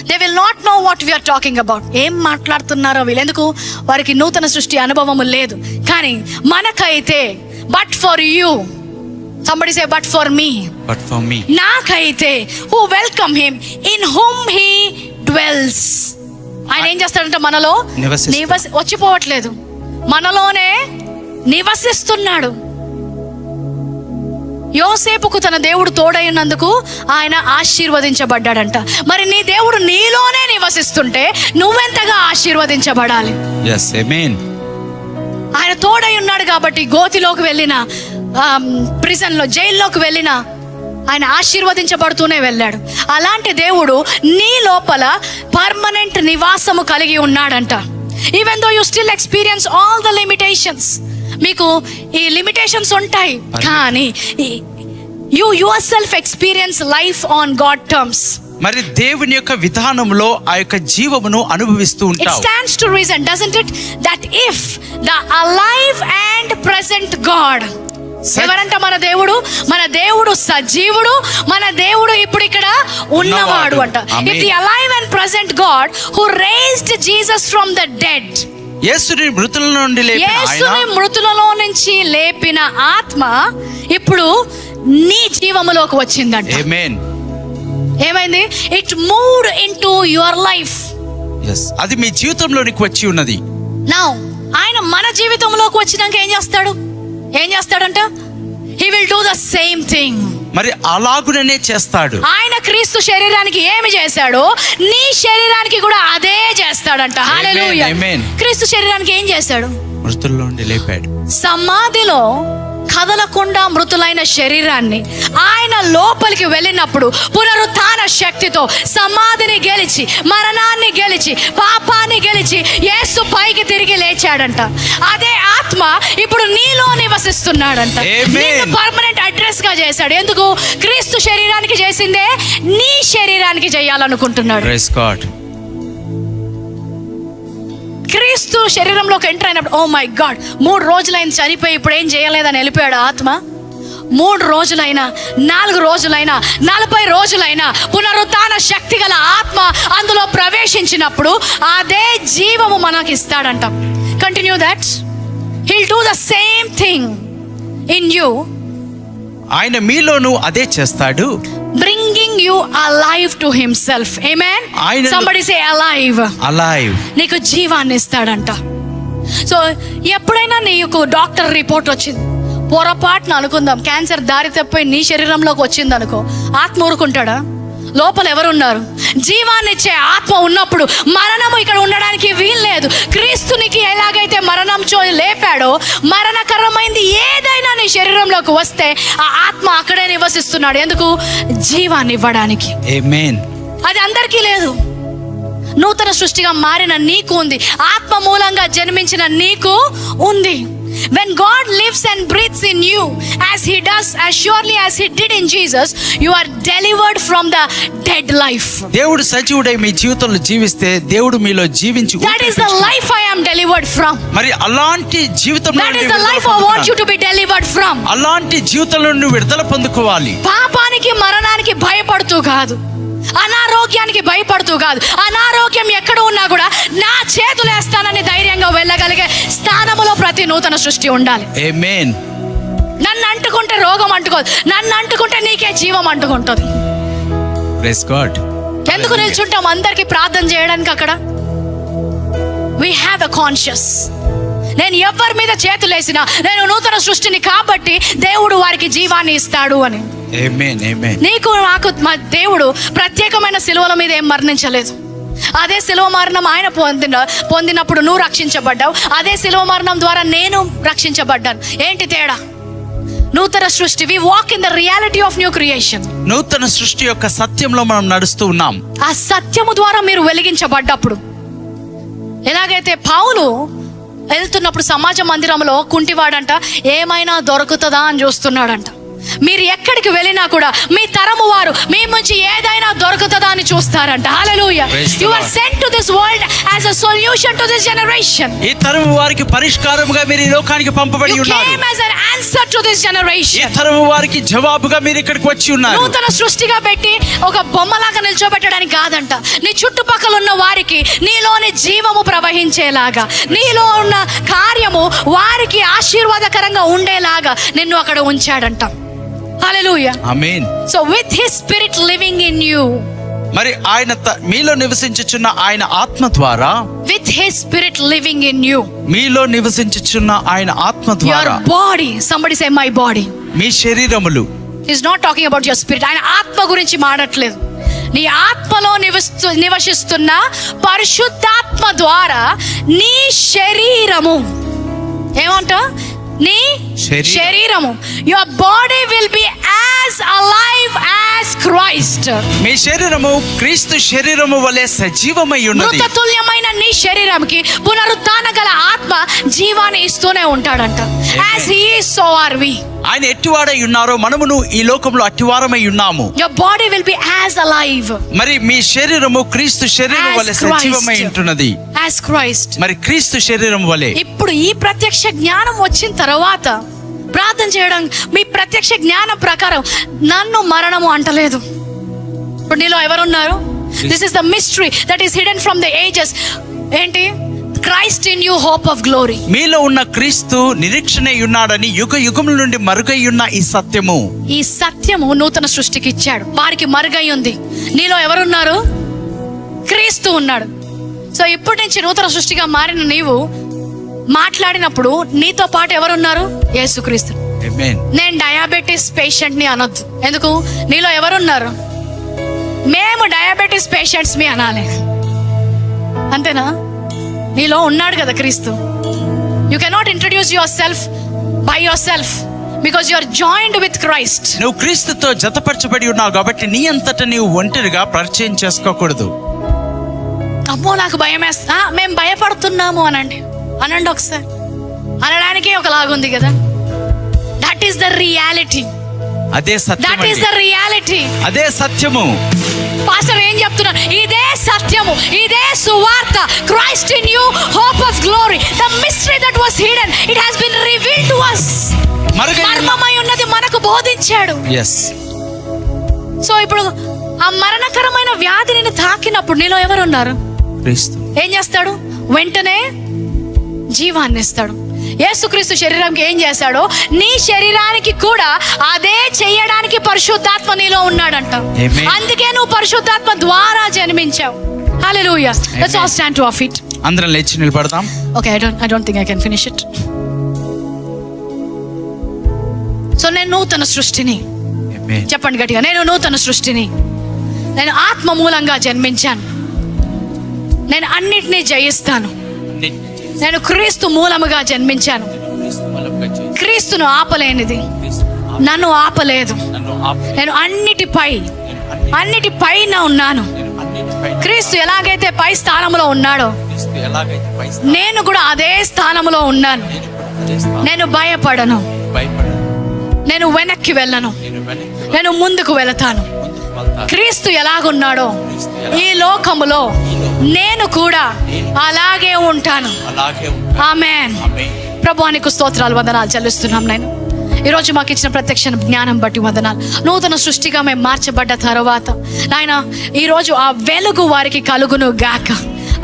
They will not know what we are talking about. ఏం మాట్లాడుతున్నారో వీళ్ళు, ఎందుకు? వారికి నూతన సృష్టి అనుభవము లేదు. కానీ మనకైతే but for you, somebody say but for me, but for me, నాకైతే who welcome him in whom he dwells. ఆయన ఏం చేస్తాడంటే మనలో వచ్చిపోవట్లేదు, మనలోనే నివసిస్తున్నాడు. యోసేపుకు తన దేవుడు తోడైనందుకు ఆయన ఆశీర్వదించబడ్డాడంట. మరి నీ దేవుడు నీలోనే నివసిస్తుంటే నువ్వెంతగా ఆశీర్వదించబడాలి? yes, amen. ఆయన తోడై ఉన్నాడు కాబట్టి గోతిలోకి వెళ్ళిన, ప్రిజన్లో జైల్లోకి వెళ్ళిన ఆయన ఆశీర్వదించబడుతూనే వెళ్ళాడు. అలాంటి దేవుడు నీ లోపల పర్మనెంట్ నివాసము కలిగి ఉన్నాడంట. Even though you still experience all the limitations. మీకు ఈ లిమిటేషన్స్ ఉంటాయి, కానీ you your self experience life on God terms. మరి దేవుని యొక్క విధానంలో ఆ యొక్క జీవమును అనుభవిస్తూ It ఉంటావు. stands to reason, doesn't it, that if the alive and present God, ఎవరంట మన దేవుడు? మన దేవుడు సజీవుడు, మన దేవుడు ఇప్పుడు ఇక్కడ ఉన్నవాడు అంట. If the alive and present God who raised Jesus from the dead, యేసుని మృతుల నుండి లేపిన ఆయన, యేసుని మృతులలో నుంచి లేపిన ఆత్మ ఇప్పుడు నీ జీవములోకి వచ్చిందంట. ఆమేన్. ఏమైంది? It moved into your life. yes, అది మీ జీవితంలోనికి వచ్చి ఉన్నది. నౌ ఆయన మన జీవితంలోకి వచ్చినాక ఏం చేస్తాడంట? He will do the same thing. మరి అలాగుననే చేస్తాడు. ఆయన క్రీస్తు శరీరానికి ఏమి చేశాడో నీ శరీరానికి కూడా అదే చేస్తాడంట. హల్లెలూయా. ఆమేన్. క్రీస్తు శరీరానికి ఏం చేశాడు? మృతుల నుండి లేపాడు. సమాధిలో కదలకుండా మృతులైన శరీరాన్ని ఆయన లోపలికి వెళ్ళినప్పుడు పునరుత్థాన శక్తితో సమాధిని గెలిచి, మరణాన్ని గెలిచి, పాపాన్ని గెలిచి యేసు పైకి తిరిగి లేచాడంట. అదే ఆత్మ ఇప్పుడు నీలో నివసిస్తున్నాడంట. పర్మనెంట్ అడ్రస్ గా చేశాడు. ఎందుకు? క్రీస్తు శరీరానికి చేసిందే నీ శరీరానికి చేయాలనుకుంటున్నాడు. Praise God. క్రీస్తు శరీరంలోకి ఎంటర్ అయినప్పుడు, ఓ మై గాడ్, 3 రోజులైన చనిపోయి ఇప్పుడు ఏం చేయలేదని వెళ్ళిపోయాడు ఆత్మ. 3 రోజులైనా, 4 రోజులైనా, 40 రోజులైనా పునరుత్థాన శక్తి గల ఆత్మ అందులో ప్రవేశించినప్పుడు అదే జీవము మనకి ఇస్తాడంట. Continue that. He'll do the same thing in you. ఆయన మీలోను అదే చేస్తాడు, bringing you alive to himself. ఆమేన్. ఆయన సంబడి సే అలైవ్. అలైవ్. నీకు జీవాన్ని ఇస్తాడంట. సో ఎప్పుడైనా నీకు డాక్టర్ రిపోర్ట్ వచ్చింది, పొరపాటున అనుకుందాం క్యాన్సర్ దారి తప్పి నీ శరీరంలోకి వచ్చింది అనుకో, ఆత్మ ఊరుకుంటాడా? లోపల ఎవరున్నారు? జీవాన్ని ఇచ్చే ఆత్మ ఉన్నప్పుడు మరణము ఇక్కడ ఉండడానికి వీల్లేదు. క్రీస్తునికి ఎలాగైతే మరణం లేపాడో, మరణకరమైంది ఏదైనా నీ శరీరంలోకి వస్తే ఆ ఆత్మ అక్కడే నివసిస్తున్నాడు. ఎందుకు? జీవాన్ని ఇవ్వడానికి. ఆమేన్. అది అందరికీ లేదు. నూతన సృష్టిగా మారిన నీకు ఉంది, ఆత్మ మూలంగా జన్మించిన నీకు ఉంది. When God lives and breathes in you as he does, as surely as he did in Jesus, you are delivered from the dead life. దేవుడు సజీవుడై మీ జీవితంలో జీవిస్తే దేవుడు మీలో జీవించి, that is the life I am delivered from. మరి అలాంటి జీవితంలో, that is the life I want you to be delivered from. అలాంటి జీవితంలో నువ్వు విడుదల పొందుకోవాలి. పాపానికి, మరణానికి భయపడుతూ కాదు, అనారోగ్యానికి భయపడుతూ కాదు. అనారోగ్యం ఎక్కడ ఉన్నా కూడా నా చేతులు వేస్తానని ధైర్యంగా వెళ్ళగలిగే స్థానములో ప్రతి నూతన సృష్టి ఉండాలి. ఆమేన్. నన్ను అంటుకుంటే రోగం అంటుకోదు, నన్ను అంటుకుంటే నీకే జీవం అంటుకుంటుంది. Praise God. ఎందుకు నిల్చుంటాం అందరికి ప్రార్థన చేయడానికి? అక్కడ we have a conscious. నేను ఎవరి మీద చేతులేసినా నేను నూతన సృష్టిని కాబట్టి దేవుడు వారికి జీవాన్ని ఇస్తాడు అని. ఆమేన్ ఆమేన్. నీకు నాకు మా దేవుడు ప్రత్యేకమైన సిలువల మీద ఏం మరణించలేదు. అదే సిలువ మరణం ఆయన పొందినప్పుడు నువ్వు రక్షించబడ్డావు. అదే సిలువ మరణం ద్వారా నేను రక్షించబడ్డాను. ఏంటి తేడా? నూతన సృష్టి. We walk in the reality of new creation. నూతన సృష్టి యొక్క సత్యంలో మనం నడుస్తూ ఉన్నాం. ఆ సత్యము ద్వారా మీరు వెలిగించబడ్డప్పుడు, ఎలాగైతే పౌలు వెళ్తున్నప్పుడు సమాజ మందిరంలో కుంటివాడంట ఏమైనా దొరుకుతుందా అని చూస్తున్నాడంట. మీరు ఎక్కడికి వెళ్ళినా కూడా మీ తరము వారు మీ నుంచి ఏదైనా దొరుకుతుందా అని చూస్తారంట. హల్లెలూయా. You are sent to this world as a solution to this generation. ఈ తరము వారికి పరిష్కారముగా మీరు ఈ లోకానికి పంపబడి ఉన్నారు. You came as an answer to this generation. ఈ తరము వారికి జవాబుగా మీరు ఇక్కడికి వచ్చి ఉన్నారు. నూతన సృష్టిగా పెట్టి ఒక బొమ్మలాగా నిల్చోబెట్టడానికి కాదంట. నీ చుట్టుపక్కల ఉన్న వారికి నీలోని జీవము ప్రవహించేలాగా, నీలో ఉన్న కార్యము వారికి ఆశీర్వాదకరంగా ఉండేలాగా నిన్ను అక్కడ ఉంచాడంట. హల్లెలూయా. ఆమేన్. So with his spirit living in you, మరి ఆయన మీలో నివసించుచున్న ఆయన ఆత్మ ద్వారా, with his spirit living in you, మీలో నివసించుచున్న ఆయన ఆత్మ your ద్వారా, body, somebody say my body, me శరీరములు. He's not talking about your spirit. ఆయన ఆత్మ గురించి మాట్లాడట్లేదు. నీ ఆత్మలో నివసిస్తున్న పరిశుద్ధాత్మ ద్వారా నీ శరీరము ఏమంట? నీ శరీరము, your body will be as alive as Christ. మీ శరీరము క్రీస్తు శరీరము వలె సజీవమై ఉన్నది. మృతతుల్యమైన నీ శరీరంకి పునరుత్థాన గల ఆత్మ జీవాన్ని ఇస్తూనే ఉంటాడంట. As he is so are we. ఆయన ఎట్టివాడై ఉన్నారో మనమును ఈ లోకంలో అట్టివారమై ఉన్నాము. Your body will be as alive. మరి మీ శరీరము క్రీస్తు శరీరం వలె సజీవమై ఉంటున్నది. As Christ. మరి క్రీస్తు శరీరం వలె. ఇప్పుడు ఈ ప్రత్యక్ష జ్ఞానం వచ్చిన తర్వాత ప్రార్థన చేయడం, మీ ప్రత్యక్ష జ్ఞానం ప్రకారం నన్ను మరణము అంటలేదు. ఇప్పుడు నీలో ఎవరున్నారు? This is the mystery that is hidden from the ages. ఏంటి? Christ in you, hope of glory. మీలో ఉన్న క్రీస్తు నిరీక్షణ ఉన్నాడని యుగ యుగముల నుండి మరుగై ఉన్న ఈ సత్యము. ఈ సత్యము నూతన సృష్టికి ఇచ్చాడు. వారికి మరుగై ఉంది. నీలో ఎవరున్నారు? క్రీస్తు ఉన్నాడు. సో ఇప్పటి నుంచి నూతన సృష్టిగా మారిన నీవు మాట్లాడినప్పుడు నీతో పాటు ఎవరున్నారు? యేసుక్రీస్తు. ఆమేన్. నేను డయాబెటీస్ పేషెంట్ని అనొద్దు. ఎందుకు? నీలో ఎవరున్నారు? మేము డయాబెటీస్ పేషెంట్స్ మీ అనాలి. అంతేనా? నీలో ఉన్నాడు కదా క్రీస్తు. You cannot introduce yourself by yourself because you are joined with Christ. నువ్వు క్రీస్తుతో జతపరచబడి ఉన్నావు కాబట్టి నీ అంతటా నీవు ఒంటరిగా పరిచయం చేసుకోకూడదు. అమ్మో నాకు భయం వేస్తా, మేము భయపడుతున్నాము అనండి ఒకసారి. అనడానికి ఒకలాగుంది కదా. That is the reality. అదే సత్యం. That is the reality. అదే సత్యము. పాస్టర్ ఏం చెప్తున్నారు? ఇదే సత్యము, ఇదే సువార్త. Christ in you, hope of glory. The mystery that was hidden, it has been revealed to us. మర్మమై ఉన్నది మనకు బోధించాడు. yes. సో ఇప్పుడు ఆ మరణకరమైన వ్యాధి నిన్ను తాకినప్పుడు నీలో ఎవరు ఉన్నారు? క్రీస్తు. ఏం చేస్తాడు? వెంటనే జీవాన్ని ఇస్తాడు. యేసుక్రీస్తు శరీరానికి ఏం చేశాడో నీ శరీరానికి కూడా అదే చేయడానికి పరిశుద్ధాత్మ నీలో ఉన్నాడంట. అందుకే నువ్వు పరిశుద్ధాత్మ ద్వారా జన్మించావు. హల్లెలూయా. Let's all stand to our feet. అందరం లేచి నిలబడదాం. Okay, I don't think I can finish it. So నేను నూతన సృష్టిని. చెప్పండి గట్టిగా, నేను నూతన సృష్టిని. నేను ఆత్మ మూలంగా జన్మించాను. నేను అన్నిటినీ జయిస్తాను. నేను క్రీస్తు మూలముగా జన్మించాను. క్రీస్తును ఆపలేనిది నన్ను ఆపలేదు. నేను అన్నిటిపైన ఉన్నాను. క్రీస్తు ఎలాగైతే పై స్థానంలో ఉన్నాడో నేను కూడా అదే స్థానంలో ఉన్నాను. నేను భయపడను. నేను వెనక్కి వెళ్ళను. నేను ముందుకు వెళతాను. క్రీస్తు ఎలాగున్నాడో ఈ లోకములో నేను కూడా అలాగే ఉంటాను. ఆమేన్. ప్రభువానికి స్తోత్రాలు, వందనాలు చెల్లిస్తున్నాం. నేను ఈరోజు మాకు ఇచ్చిన ప్రత్యక్ష జ్ఞానం బట్టి వందనాలు. నూతన సృష్టిగా మేము మార్చబడ్డ తర్వాత నాయన ఈరోజు ఆ వెలుగు వారికి కలుగును గాక,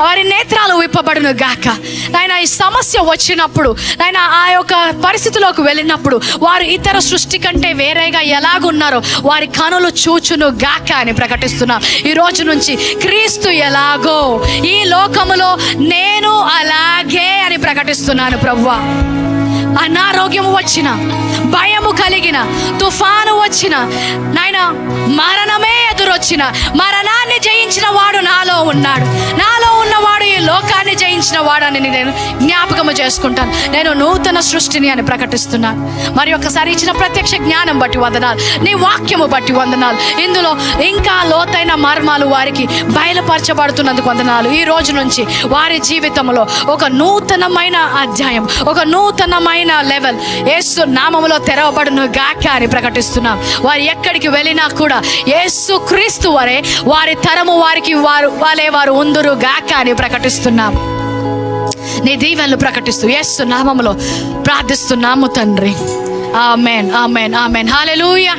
వారి నేత్రాలు విప్పబడును గాక. నాయన ఈ సమస్య వచ్చినప్పుడు, నాయన ఆ యొక్క పరిస్థితిలోకి వెళ్ళినప్పుడు వారు ఇతర సృష్టి కంటే వేరేగా ఎలాగున్నారో వారి కనులు చూచును గాక అని ప్రకటిస్తున్నాం. ఈ రోజు నుంచి క్రీస్తు ఎలాగో ఈ లోకములో నేను అలాగే అని ప్రకటిస్తున్నాను. ప్రభువా, అనారోగ్యము వచ్చిన, భయము కలిగి కలిగిన, తుఫాను వచ్చిన, నాయన మరణమే ఎదురొచ్చిన, మరణాన్ని జయించిన వాడు నాలో ఉన్నాడు. నాలో ఉన్నవాడు ఈ లోకాన్ని జయించిన వాడని నేను జ్ఞాపకము చేసుకుంటాను. నేను నూతన సృష్టిని అని ప్రకటిస్తున్నాను. మరి ఒకసారి ఇచ్చిన ప్రత్యక్ష జ్ఞానం బట్టి వందనాలు, నీ వాక్యము బట్టి వందనాలు. ఇందులో ఇంకా లోతైన మర్మాలు వారికి బయలుపరచబడుతున్నందుకు వందనాలు. ఈ రోజు నుంచి వారి జీవితంలో ఒక నూతనమైన అధ్యాయం, ఒక నూతనమైన లెవెల్ యేసు నామములో తెరవబడును గాక అని ప్రకటిస్తున్నాం. వారు ఎక్కడికి వెళ్ళినా కూడా యేసు క్రీస్తు వరే వారి తరము వారికి వారు ఉందురు గాక అని ప్రకటిస్తున్నాం. నీ దీవెనలు ప్రకటిస్తూ యేసు నామములో ప్రార్థిస్తున్నాము తండ్రి. ఆమేన్, ఆమేన్, ఆమేన్. హల్లెలూయా.